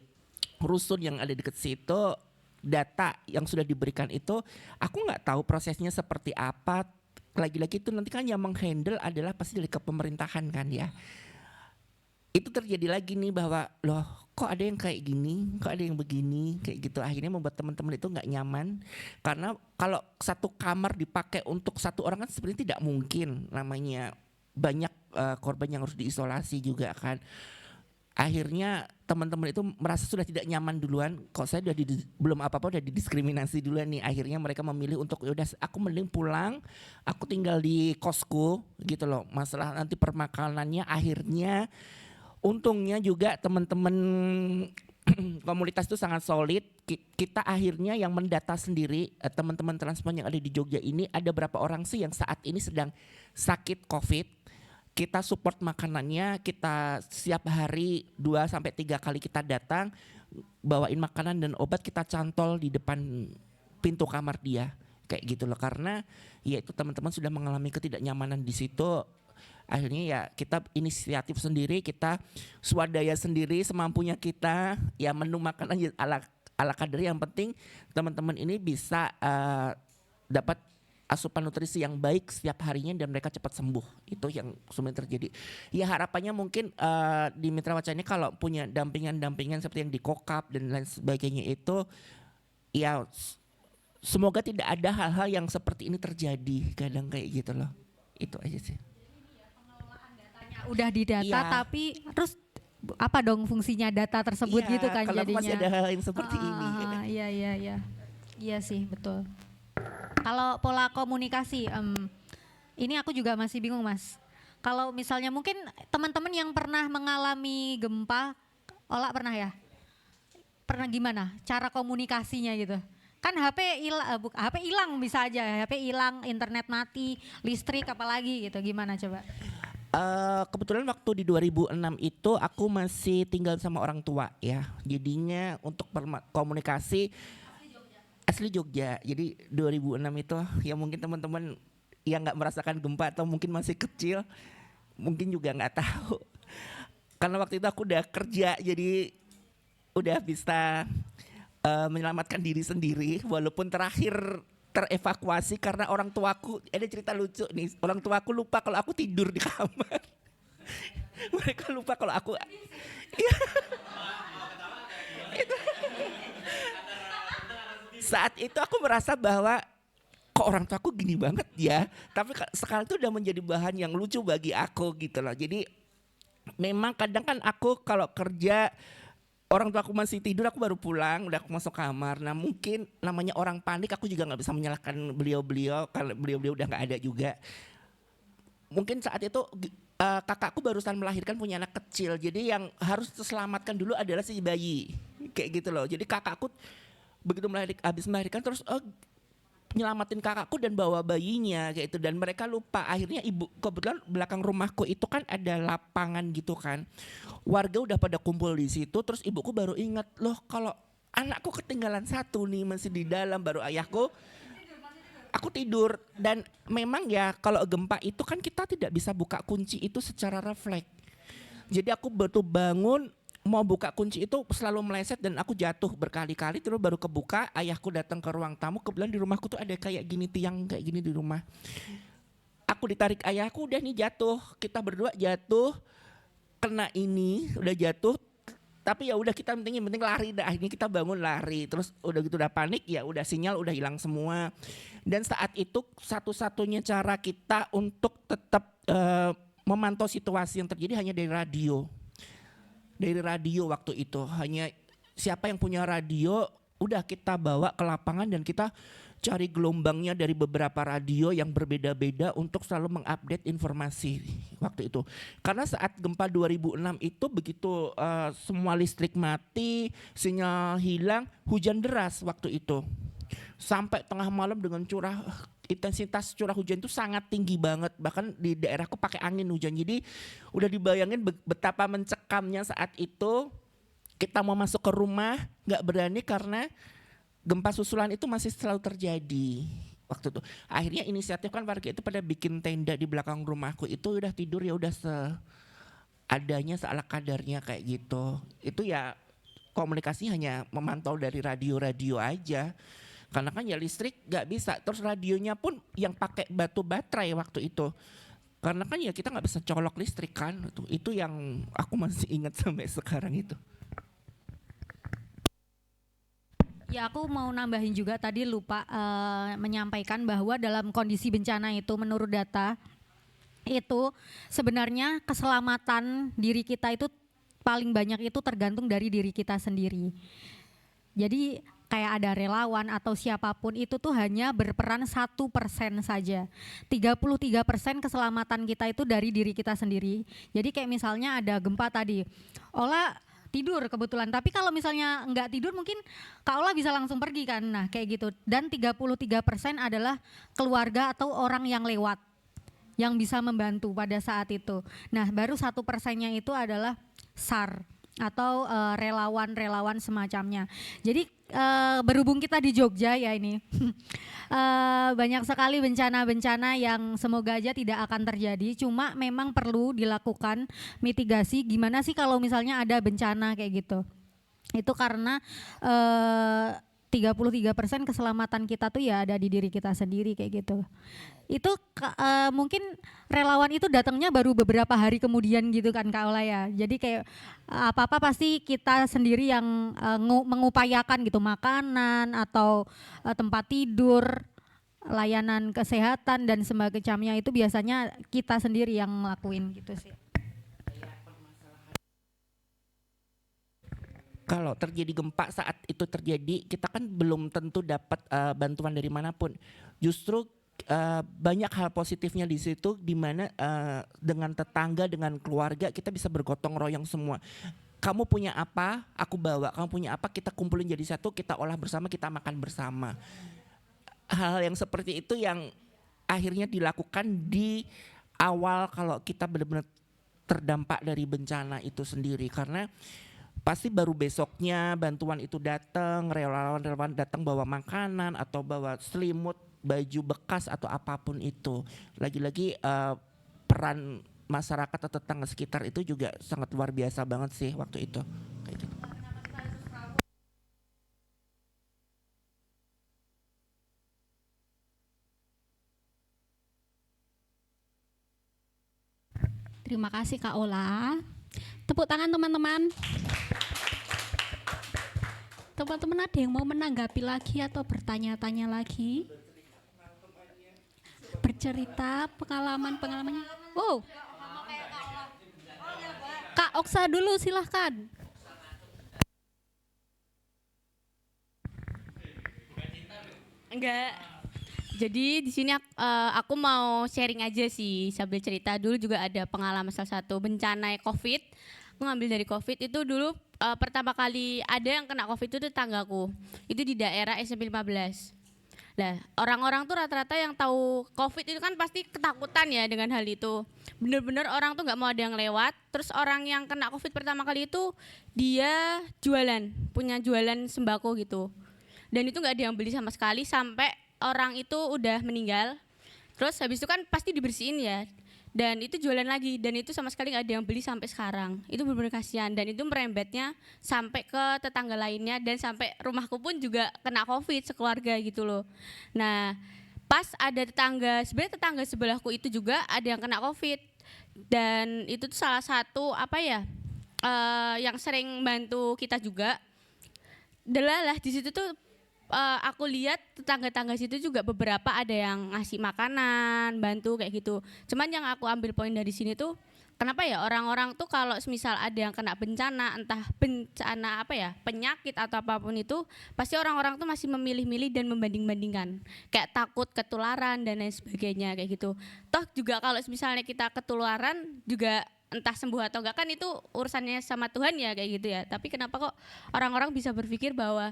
rusun yang ada dekat situ, data yang sudah diberikan itu aku nggak tahu prosesnya seperti apa. Lagi-lagi itu nanti kan yang menghandle adalah pasti dari kepemerintahan kan ya. Itu terjadi lagi nih bahwa loh kok ada yang kayak gini, kok ada yang begini kayak gitu. Akhirnya membuat teman-teman itu nggak nyaman, karena kalau satu kamar dipakai untuk satu orang kan sebenarnya tidak mungkin, namanya banyak korban yang harus diisolasi juga kan. Akhirnya teman-teman itu merasa sudah tidak nyaman duluan, kok saya udah belum apa-apa udah didiskriminasi duluan nih. Akhirnya mereka memilih untuk yaudah aku mending pulang, aku tinggal di kosku gitu loh. Masalah nanti permakanannya, akhirnya untungnya juga teman-teman komunitas itu sangat solid. Kita akhirnya yang mendata sendiri, teman-teman transpuan yang ada di Jogja ini ada berapa orang sih yang saat ini sedang sakit COVID. Kita support makanannya, kita setiap hari 2-3 kali kita datang, bawain makanan dan obat, kita cantol di depan pintu kamar dia. Kayak gitu loh, karena ya itu teman-teman sudah mengalami ketidaknyamanan di situ. Akhirnya ya kita inisiatif sendiri, kita swadaya sendiri semampunya kita, ya menu makanan ala kader. Yang penting teman-teman ini bisa dapat asupan nutrisi yang baik setiap harinya dan mereka cepat sembuh. Itu yang sebenarnya terjadi. Ya harapannya mungkin di Mitra Waca ini kalau punya dampingan-dampingan seperti yang di Kokap dan lain sebagainya itu, ya semoga tidak ada hal-hal yang seperti ini terjadi kadang kayak gitu loh. Itu aja sih. pengelolaan datanya udah didata, Iya. tapi terus apa dong fungsinya data tersebut Iya, gitu kan kalau jadinya. masih ada hal yang seperti ini. Iya. Iya sih, betul. Kalau pola komunikasi, ini aku juga masih bingung Mas. Kalau misalnya mungkin teman-teman yang pernah mengalami gempa, Ola pernah ya? Pernah gimana cara komunikasinya gitu? Kan HP hilang bisa aja, HP hilang, internet mati, listrik apalagi gitu, gimana coba? Kebetulan waktu di 2006 itu aku masih tinggal sama orang tua ya. Jadinya untuk komunikasi asli Jogja. Jadi 2006 itu ya mungkin teman-teman yang nggak merasakan gempa atau mungkin masih kecil mungkin juga nggak tahu. Karena waktu itu aku udah kerja, jadi udah bisa menyelamatkan diri sendiri. Walaupun terakhir terevakuasi karena orang tuaku, ada cerita lucu nih. Orang tuaku lupa kalau aku tidur di kamar. Mereka lupa kalau aku. Saat itu aku merasa bahwa kok orang tua aku gini banget ya. Tapi sekarang itu udah menjadi bahan yang lucu bagi aku gitu loh. Jadi memang kadang kan aku kalau kerja orang tua aku masih tidur, aku baru pulang, udah aku masuk kamar. Nah mungkin namanya orang panik, aku juga nggak bisa menyalahkan beliau-beliau kalau beliau-beliau udah nggak ada juga. Mungkin saat itu kakakku barusan melahirkan punya anak kecil, jadi yang harus diselamatkan dulu adalah si bayi, kayak gitu loh. Jadi kakakku begitu habis melahirkan terus nyelamatin kakakku dan bawa bayinya kayak itu, dan mereka lupa. Akhirnya ibu, kebetulan belakang rumahku itu kan ada lapangan gitu kan, warga udah pada kumpul di situ. Terus ibuku baru ingat, loh kalau anakku ketinggalan satu nih masih di dalam. Baru aku tidur. Dan memang ya kalau gempa itu kan kita tidak bisa buka kunci itu secara refleks. Jadi aku betul bangun mau buka kunci itu selalu meleset dan aku jatuh berkali-kali, terus baru kebuka. Ayahku datang ke ruang tamu, kebetulan di rumahku tuh ada kayak gini, tiang kayak gini di rumah. Aku ditarik ayahku, udah nih jatuh, kita berdua jatuh, kena ini, udah jatuh. Tapi ya udah kita penting lari. Dah akhirnya kita bangun lari, terus udah gitu udah panik, ya udah sinyal udah hilang semua. Dan saat itu satu-satunya cara kita untuk tetap memantau situasi yang terjadi hanya dari radio. Dari radio waktu itu, hanya siapa yang punya radio udah kita bawa ke lapangan dan kita cari gelombangnya dari beberapa radio yang berbeda-beda untuk selalu mengupdate informasi waktu itu. Karena saat gempa 2006 itu begitu semua listrik mati, sinyal hilang, hujan deras waktu itu. Sampai tengah malam dengan intensitas curah hujan itu sangat tinggi banget, bahkan di daerahku pakai angin hujan. Jadi udah dibayangin betapa mencekamnya saat itu. Kita mau masuk ke rumah nggak berani karena gempa susulan itu masih selalu terjadi waktu itu. Akhirnya inisiatif kan warga itu pada bikin tenda di belakang rumahku itu, udah tidur ya udah seadanya, seala kadarnya kayak gitu. Itu ya komunikasi hanya memantau dari radio-radio aja. Karena kan ya listrik gak bisa, terus radionya pun yang pakai batu baterai waktu itu. Karena kan ya kita gak bisa colok listrik kan, itu yang aku masih ingat sampai sekarang itu. Ya aku mau nambahin juga, tadi lupa menyampaikan bahwa dalam kondisi bencana itu menurut data itu sebenarnya keselamatan diri kita itu paling banyak itu tergantung dari diri kita sendiri. Jadi kayak ada relawan atau siapapun itu tuh hanya berperan 1% saja. 33% keselamatan kita itu dari diri kita sendiri. Jadi kayak misalnya ada gempa tadi, Ola tidur kebetulan, tapi kalau misalnya enggak tidur mungkin Kak Ola bisa langsung pergi kan, nah kayak gitu. Dan 33% adalah keluarga atau orang yang lewat yang bisa membantu pada saat itu. Nah baru 1%-nya itu adalah SAR atau relawan-relawan semacamnya. Jadi berhubung kita di Jogja ya ini, banyak sekali bencana-bencana yang semoga aja tidak akan terjadi. Cuma memang perlu dilakukan mitigasi. Gimana sih kalau misalnya ada bencana kayak gitu? Itu karena 33% keselamatan kita tuh ya ada di diri kita sendiri kayak gitu. Itu mungkin relawan itu datangnya baru beberapa hari kemudian gitu kan Kak Ola ya. Jadi kayak apa-apa pasti kita sendiri yang mengupayakan gitu, makanan atau tempat tidur, layanan kesehatan dan semacamnya itu biasanya kita sendiri yang ngelakuin gitu sih. Kalau terjadi gempa saat itu terjadi, kita kan belum tentu dapat bantuan dari manapun. Justru banyak hal positifnya di situ, di mana dengan tetangga, dengan keluarga kita bisa bergotong royong semua. Kamu punya apa, aku bawa. Kamu punya apa, kita kumpulin jadi satu, kita olah bersama, kita makan bersama. Hal yang seperti itu yang akhirnya dilakukan di awal kalau kita benar-benar terdampak dari bencana itu sendiri. Karena pasti baru besoknya bantuan itu datang, relawan-relawan datang bawa makanan atau bawa selimut, baju bekas atau apapun itu. Lagi-lagi peran masyarakat atau tetangga sekitar itu juga sangat luar biasa banget sih waktu itu. Kayak gitu. Terima kasih Kak Ola. Tepuk tangan teman-teman. Teman-teman ada yang mau menanggapi lagi atau bertanya-tanya lagi? cerita pengalamannya. Wow. Kak Oksa dulu silahkan. Enggak. Jadi di sini aku mau sharing aja sih sambil cerita. Dulu juga ada pengalaman salah satu bencana COVID. Aku ngambil dari COVID itu dulu pertama kali ada yang kena COVID itu tetanggaku. Itu di daerah SMP 15. Nah, orang-orang tuh rata-rata yang tahu COVID itu kan pasti ketakutan ya dengan hal itu. Bener-bener orang tuh nggak mau ada yang lewat. Terus orang yang kena COVID pertama kali itu dia jualan, punya jualan sembako gitu. Dan itu nggak ada yang beli sama sekali sampai orang itu udah meninggal. Terus habis itu kan pasti dibersihin ya. Dan itu jualan lagi dan itu sama sekali nggak ada yang beli sampai sekarang. Itu benar-benar kasihan dan itu merembetnya sampai ke tetangga lainnya dan sampai rumahku pun juga kena COVID sekeluarga gitu loh. Nah, pas ada sebenarnya tetangga sebelahku itu juga ada yang kena COVID dan itu tuh salah satu yang sering bantu kita juga. Delalah di situ tuh aku lihat tetangga-tetangga situ juga beberapa ada yang ngasih makanan, bantu kayak gitu. Cuman yang aku ambil poin dari sini tuh, kenapa ya orang-orang tuh kalau misal ada yang kena bencana, entah bencana penyakit atau apapun itu, pasti orang-orang tuh masih memilih-milih dan membanding-bandingkan. Kayak takut ketularan dan lain sebagainya kayak gitu. Toh juga kalau misalnya kita ketularan juga entah sembuh atau enggak kan itu urusannya sama Tuhan ya kayak gitu ya. Tapi kenapa kok orang-orang bisa berpikir bahwa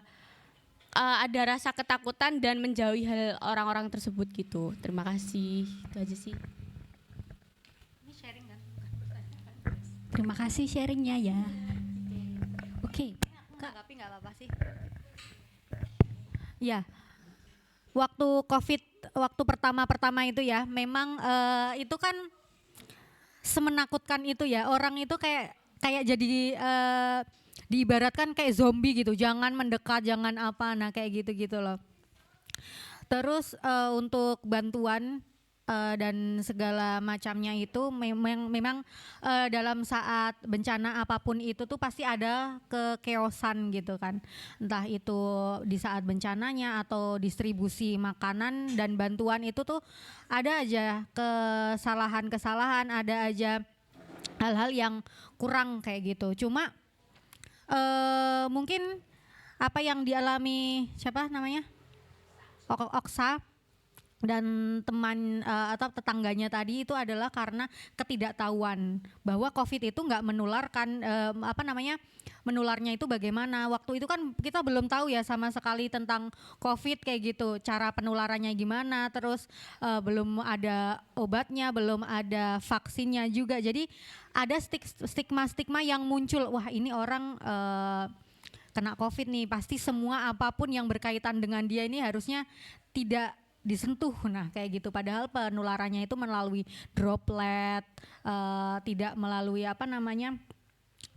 ada rasa ketakutan dan menjauhi hal orang-orang tersebut gitu. Terima kasih. Itu aja sih. Ini sharing kan? Terima kasih sharingnya ya. Oke. Tapi nggak apa-apa sih. Ya, waktu pertama itu ya, memang itu kan semenakutkan itu ya. Orang itu kayak jadi diibaratkan kayak zombie gitu, jangan mendekat, jangan apa, nah kayak gitu-gitu loh. Terus untuk bantuan dan segala macamnya itu memang dalam saat bencana apapun itu tuh pasti ada kekeosan gitu kan. Entah itu di saat bencananya atau distribusi makanan dan bantuan itu tuh ada aja kesalahan-kesalahan, ada aja hal-hal yang kurang kayak gitu. Cuma mungkin apa yang dialami siapa namanya Oksa dan teman atau tetangganya tadi itu adalah karena ketidaktahuan bahwa COVID itu nggak menularkan menularnya itu bagaimana. Waktu itu kan kita belum tahu ya sama sekali tentang COVID kayak gitu, cara penularannya gimana, terus belum ada obatnya, belum ada vaksinnya juga. Jadi ada stigma-stigma yang muncul, wah ini orang kena COVID nih, pasti semua apapun yang berkaitan dengan dia ini harusnya tidak disentuh. Nah kayak gitu, padahal penularannya itu melalui droplet, tidak melalui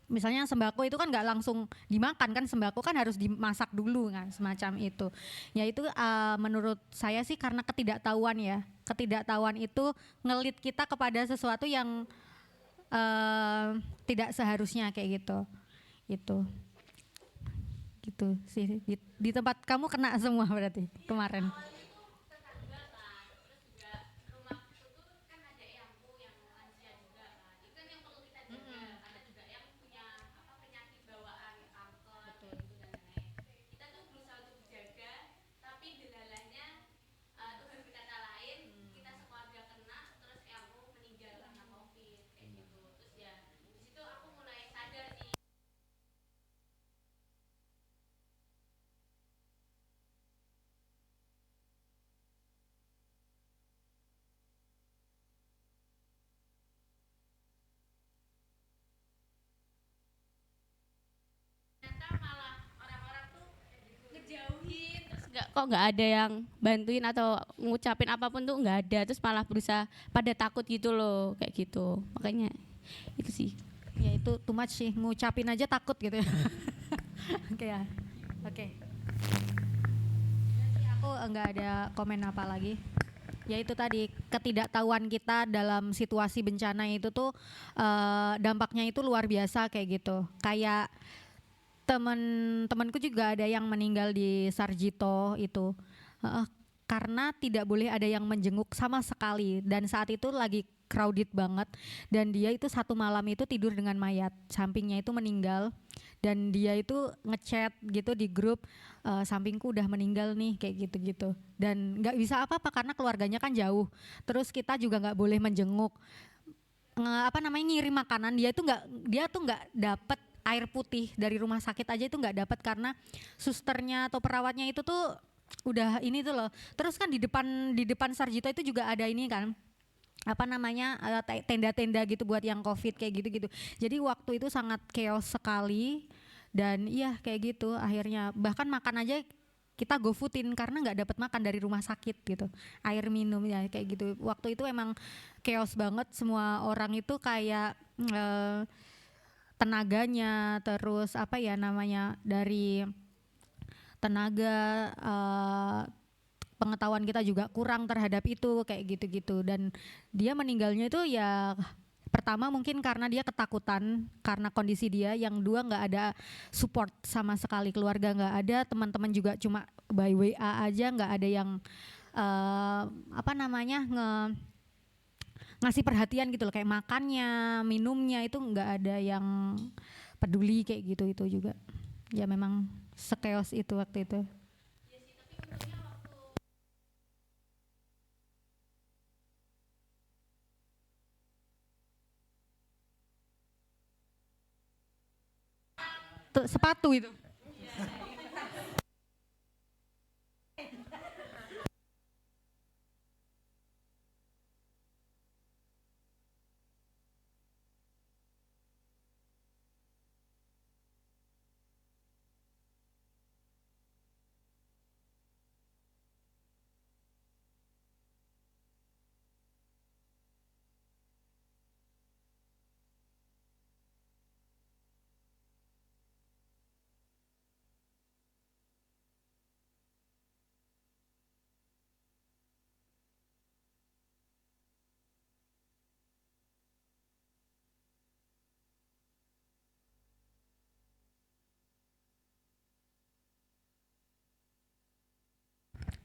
misalnya sembako itu kan nggak langsung dimakan kan, sembako kan harus dimasak dulu kan, semacam itu. Ya itu menurut saya sih karena ketidaktahuan ya, ketidaktahuan itu ngelit kita kepada sesuatu yang tidak seharusnya kayak gitu. Gitu sih, di tempat kamu kena semua berarti kemarin. Kok nggak ada yang bantuin atau ngucapin apapun tuh nggak ada, terus malah berusaha pada takut gitu loh kayak gitu. Makanya itu sih ya, itu too much sih, ngucapin aja takut gitu ya. Oke. Aku nggak ada komen apa lagi. Ya itu tadi, ketidaktahuan kita dalam situasi bencana itu tuh dampaknya itu luar biasa kayak gitu. Kayak temanku juga ada yang meninggal di Sarjito itu. karena tidak boleh ada yang menjenguk sama sekali, dan saat itu lagi crowded banget, dan dia itu satu malam itu tidur dengan mayat, sampingnya itu meninggal, dan dia itu ngechat gitu di grup, sampingku udah meninggal nih kayak gitu-gitu, dan nggak bisa apa-apa karena keluarganya kan jauh, terus kita juga nggak boleh menjenguk, ngirim makanan, dia tuh nggak dapat air putih dari rumah sakit aja itu nggak dapat karena susternya atau perawatnya itu tuh udah ini tuh loh. Terus kan di depan Sarjito itu juga ada ini kan, tenda-tenda gitu buat yang COVID kayak gitu-gitu. Jadi waktu itu sangat chaos sekali, dan iya kayak gitu akhirnya bahkan makan aja kita GoFoodin karena nggak dapat makan dari rumah sakit gitu, air minum ya kayak gitu. Waktu itu emang chaos banget, semua orang itu kayak tenaganya, terus dari tenaga, pengetahuan kita juga kurang terhadap itu kayak gitu-gitu, dan dia meninggalnya itu ya pertama mungkin karena dia ketakutan karena kondisi dia, yang dua nggak ada support sama sekali, keluarga nggak ada, teman-teman juga cuma by WA aja, nggak ada yang ngasih perhatian gitu loh, kayak makannya, minumnya itu nggak ada yang peduli kayak gitu. Itu juga ya memang sekeos itu waktu itu. Tuh, sepatu itu.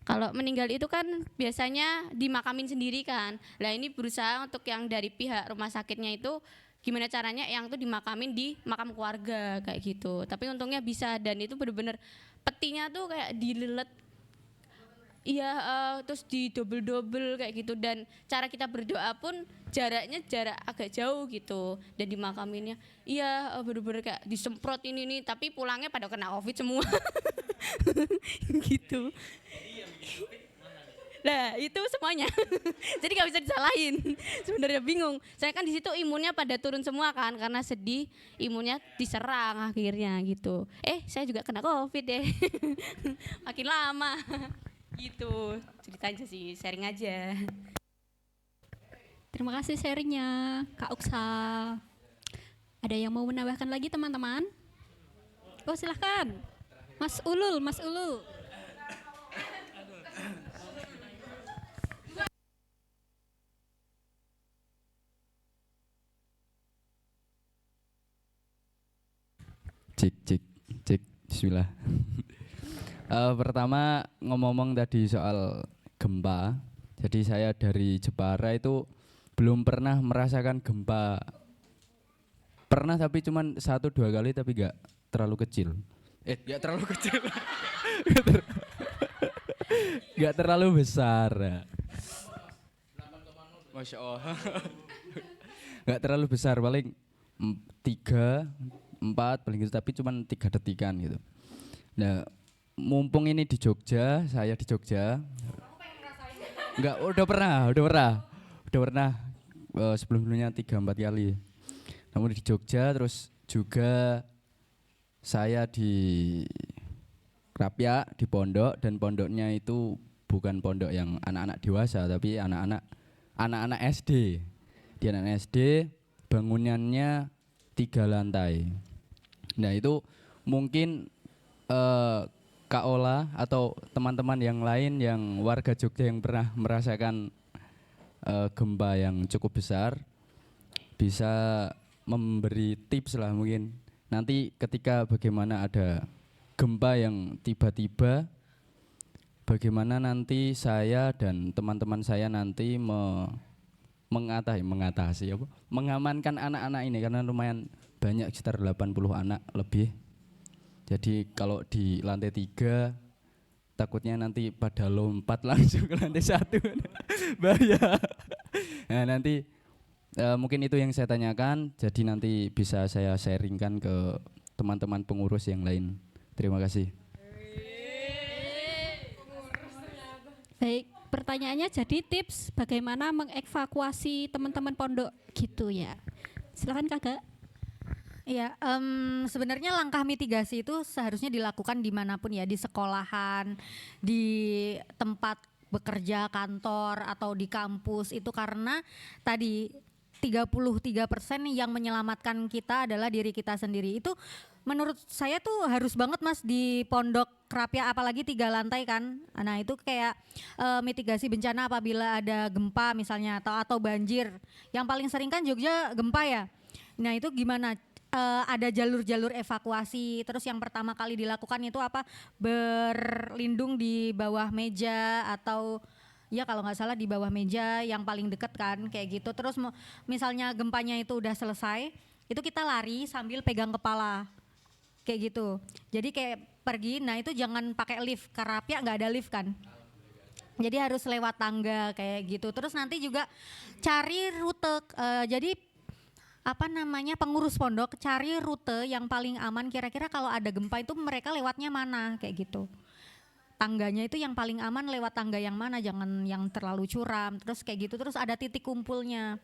Kalau meninggal itu kan biasanya dimakamin sendiri kan. Lah ini berusaha untuk yang dari pihak rumah sakitnya itu gimana caranya yang tuh dimakamin di makam keluarga kayak gitu. Tapi untungnya bisa, dan itu bener-bener petinya tuh kayak dilelet. Iya, terus di double kayak gitu, dan cara kita berdoa pun jaraknya jarak agak jauh gitu, dan dimakaminnya iya bener-bener kayak disemprot ini nih, tapi pulangnya pada kena COVID semua. Gitu. Nah itu semuanya. Jadi nggak bisa disalahin. Sebenarnya bingung. Saya kan di situ imunnya pada turun semua kan karena sedih, imunnya diserang akhirnya gitu. Saya juga kena COVID deh. Makin lama. Gitu. Cerita aja sih, sharing aja. Terima kasih sharingnya Kak Uksa. Ada yang mau menambahkan lagi teman-teman? Oh silahkan. Mas Ulul. Cek, bismillah. Pertama ngomong tadi soal gempa. Jadi saya dari Jepara itu belum pernah merasakan gempa. Pernah tapi cuman 1-2 kali, tapi gak terlalu kecil. Gak terlalu kecil. Gak terlalu besar. Masya Allah. Gak terlalu besar, paling 3, 4 paling gitu, tapi cuman 3 detikan gitu. Nah, mumpung ini di Jogja, saya di Jogja. Enggak, udah pernah sebelumnya 3-4 kali. Namun di Jogja, terus juga saya di Krapyak, di pondok, dan pondoknya itu bukan pondok yang anak-anak dewasa, tapi anak-anak SD. Di anak SD bangunannya 3 lantai. Nah itu mungkin Kak Ola atau teman-teman yang lain yang warga Jogja yang pernah merasakan gempa yang cukup besar bisa memberi tips lah mungkin. Nanti ketika bagaimana ada gempa yang tiba-tiba bagaimana nanti saya dan teman-teman saya nanti mengamankan anak-anak ini karena lumayan banyak, sekitar 80 anak lebih. Jadi kalau di lantai 3 takutnya nanti pada lompat langsung ke lantai 1 bahaya. Nah nanti mungkin itu yang saya tanyakan, jadi nanti bisa saya sharingkan ke teman-teman pengurus yang lain. Terima kasih. Baik, pertanyaannya jadi tips bagaimana mengevakuasi teman-teman pondok gitu ya. Silakan Kakak. Iya, sebenarnya langkah mitigasi itu seharusnya dilakukan dimanapun ya, di sekolahan, di tempat bekerja, kantor, atau di kampus itu, karena tadi 33% yang menyelamatkan kita adalah diri kita sendiri. Itu menurut saya tuh harus banget Mas di Pondok Krapia, apalagi 3 lantai kan. Nah itu kayak mitigasi bencana apabila ada gempa misalnya atau banjir. Yang paling sering kan Jogja gempa ya. Nah itu gimana? Ada jalur-jalur evakuasi. Terus yang pertama kali dilakukan itu apa? Berlindung di bawah meja, atau ya kalau nggak salah di bawah meja yang paling deket kan kayak gitu. Terus misalnya gempanya itu udah selesai, itu kita lari sambil pegang kepala kayak gitu. Jadi kayak pergi, nah itu jangan pakai lift, Krapia nggak ada lift kan. Jadi harus lewat tangga kayak gitu. Terus nanti juga cari rute, jadi pengurus pondok cari rute yang paling aman, kira-kira kalau ada gempa itu mereka lewatnya mana kayak gitu. Tangganya itu yang paling aman lewat tangga yang mana, jangan yang terlalu curam. Terus kayak gitu, terus ada titik kumpulnya.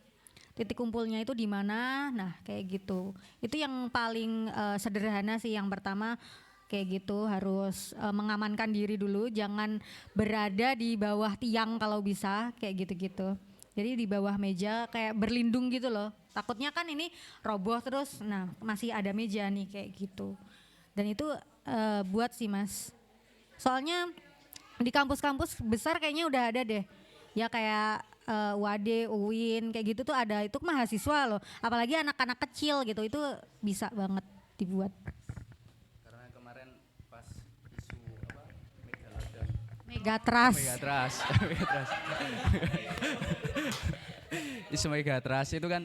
Titik kumpulnya itu di mana? Nah, kayak gitu. Itu yang paling sederhana sih. Yang pertama kayak gitu, harus mengamankan diri dulu, jangan berada di bawah tiang kalau bisa, kayak gitu-gitu. Jadi di bawah meja kayak berlindung gitu loh. Takutnya kan ini roboh terus, nah masih ada meja nih kayak gitu. Dan itu buat sih Mas. Soalnya di kampus-kampus besar kayaknya udah ada deh. Ya kayak UAD, UIN kayak gitu tuh ada, itu mahasiswa loh. Apalagi anak-anak kecil gitu, itu bisa banget dibuat. Karena kemarin pas isu Megatrust. Isu Megatrust itu kan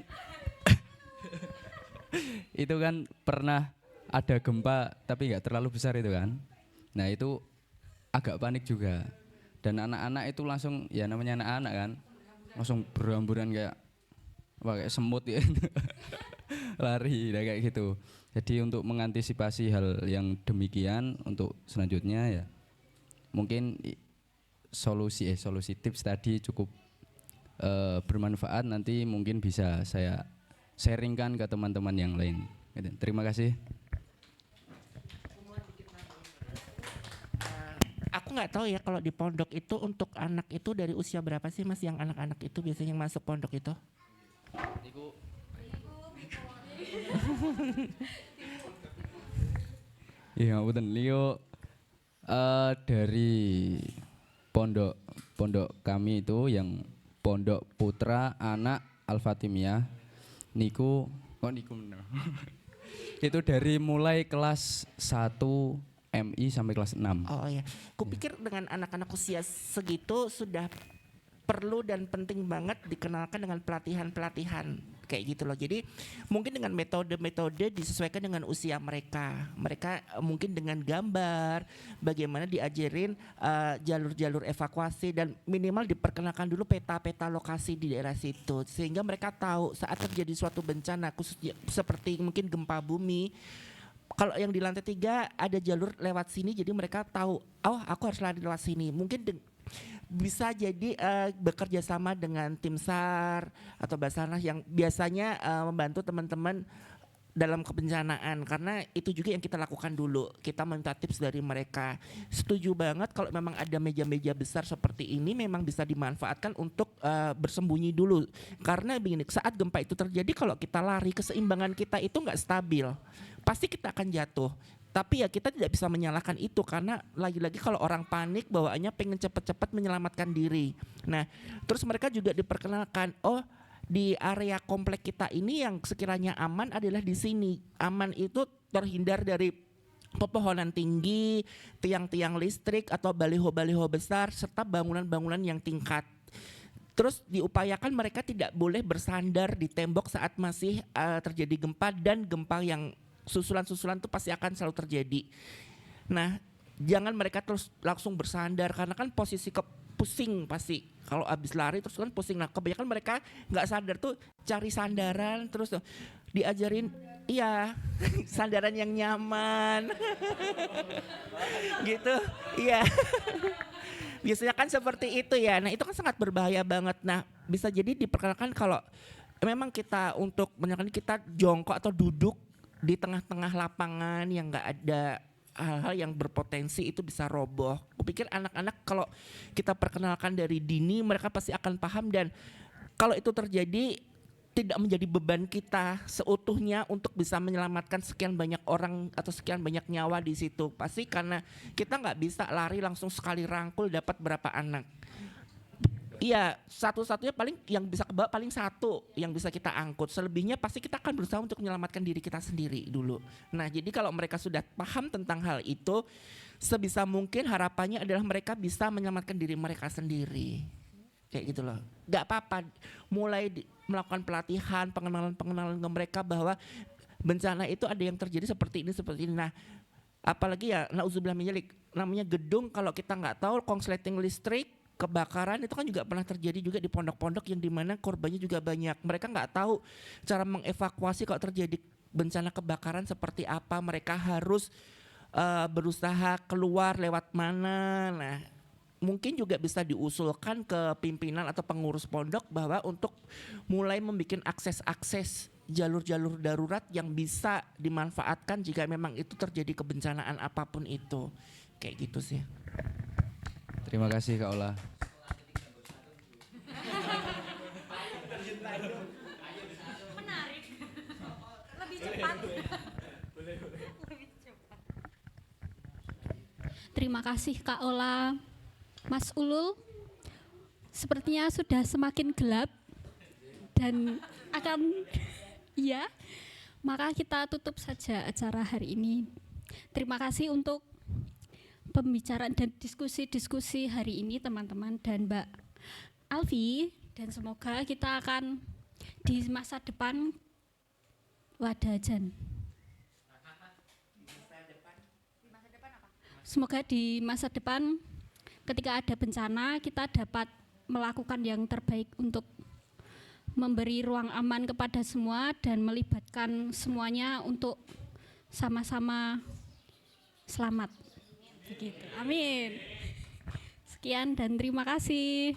itu kan pernah ada gempa tapi nggak terlalu besar itu kan. Nah itu agak panik juga, dan anak-anak itu langsung, ya namanya anak-anak kan, langsung berhamburan kayak semut ya. Lari kayak gitu. Jadi untuk mengantisipasi hal yang demikian, untuk selanjutnya ya mungkin solusi tips tadi cukup bermanfaat, nanti mungkin bisa saya sharingkan ke teman-teman yang lain. Terima kasih. Aku nggak tahu ya kalau di pondok itu untuk anak itu dari usia berapa sih Mas, yang anak-anak itu biasanya masuk pondok itu? Iya, betul. Leo dari pondok kami itu yang Pondok Putra Anak Al-Fatimiyah niku itu dari mulai kelas 1 MI sampai kelas 6. Oh iya, kupikir dengan anak-anak usia segitu sudah perlu dan penting banget dikenalkan dengan pelatihan-pelatihan kayak gitu loh. Jadi mungkin dengan metode-metode disesuaikan dengan usia mereka. Mereka mungkin dengan gambar, bagaimana diajarin jalur-jalur evakuasi, dan minimal diperkenalkan dulu peta-peta lokasi di daerah situ, sehingga mereka tahu saat terjadi suatu bencana khususnya seperti mungkin gempa bumi. Kalau yang di lantai 3 ada jalur lewat sini, jadi mereka tahu, oh aku harus lari lewat sini. Mungkin bisa jadi bekerja sama dengan tim SAR atau Basarnas yang biasanya membantu teman-teman dalam kebencanaan, karena itu juga yang kita lakukan dulu. Kita minta tips dari mereka. Setuju banget kalau memang ada meja-meja besar seperti ini memang bisa dimanfaatkan untuk bersembunyi dulu. Karena begini, saat gempa itu terjadi, kalau kita lari, keseimbangan kita itu nggak stabil, pasti kita akan jatuh. Tapi ya kita tidak bisa menyalahkan itu, karena lagi-lagi kalau orang panik bawaannya pengen cepat-cepat menyelamatkan diri. Nah, terus mereka juga diperkenalkan, oh di area komplek kita ini yang sekiranya aman adalah di sini. Aman itu terhindar dari pepohonan tinggi, tiang-tiang listrik atau baliho-baliho besar serta bangunan-bangunan yang tingkat. Terus diupayakan mereka tidak boleh bersandar di tembok saat masih terjadi gempa, dan gempa yang susulan-susulan itu pasti akan selalu terjadi. Nah, jangan mereka terus langsung bersandar karena kan posisi pusing pasti. Kalau abis lari terus kan pusing. Nah, kebanyakan mereka nggak sadar tuh cari sandaran, terus tuh diajarin sandaran yang nyaman. Gitu. Iya. Biasanya kan seperti itu ya. Nah, itu kan sangat berbahaya banget. Nah, bisa jadi diperkenalkan kalau memang kita untuk menyatakan kita jongkok atau duduk di tengah-tengah lapangan yang nggak ada hal-hal yang berpotensi itu bisa roboh. Kupikir anak-anak kalau kita perkenalkan dari dini mereka pasti akan paham, dan kalau itu terjadi tidak menjadi beban kita seutuhnya untuk bisa menyelamatkan sekian banyak orang atau sekian banyak nyawa di situ. Pasti karena kita nggak bisa lari langsung sekali rangkul dapat berapa anak. Iya, satu-satunya paling yang bisa kebawa paling satu yang bisa kita angkut. Selebihnya pasti kita akan berusaha untuk menyelamatkan diri kita sendiri dulu. Nah, jadi kalau mereka sudah paham tentang hal itu, sebisa mungkin harapannya adalah mereka bisa menyelamatkan diri mereka sendiri. Kayak gitu loh. Gak apa-apa, mulai melakukan pelatihan, pengenalan ke mereka bahwa bencana itu ada yang terjadi seperti ini. Nah, apalagi ya, nauzubillah min dzalik, namanya gedung kalau kita nggak tahu konsleting listrik, kebakaran itu kan juga pernah terjadi juga di pondok-pondok yang dimana korbannya juga banyak. Mereka nggak tahu cara mengevakuasi kalau terjadi bencana kebakaran seperti apa. Mereka harus berusaha keluar lewat mana. Nah, mungkin juga bisa diusulkan ke pimpinan atau pengurus pondok bahwa untuk mulai membuat akses-akses jalur-jalur darurat yang bisa dimanfaatkan jika memang itu terjadi kebencanaan apapun itu. Kayak gitu sih. Terima kasih Kak Ola. Menarik. Lebih cepat. Terima kasih Kak Ola. Mas Ulul, sepertinya sudah semakin gelap dan akan maka kita tutup saja acara hari ini. Terima kasih untuk pembicaraan dan diskusi-diskusi hari ini teman-teman dan Mbak Alfi, dan semoga kita akan di masa depan wadajan. Semoga di masa depan ketika ada bencana kita dapat melakukan yang terbaik untuk memberi ruang aman kepada semua dan melibatkan semuanya untuk sama-sama selamat. Begitu. Amin. Sekian dan terima kasih.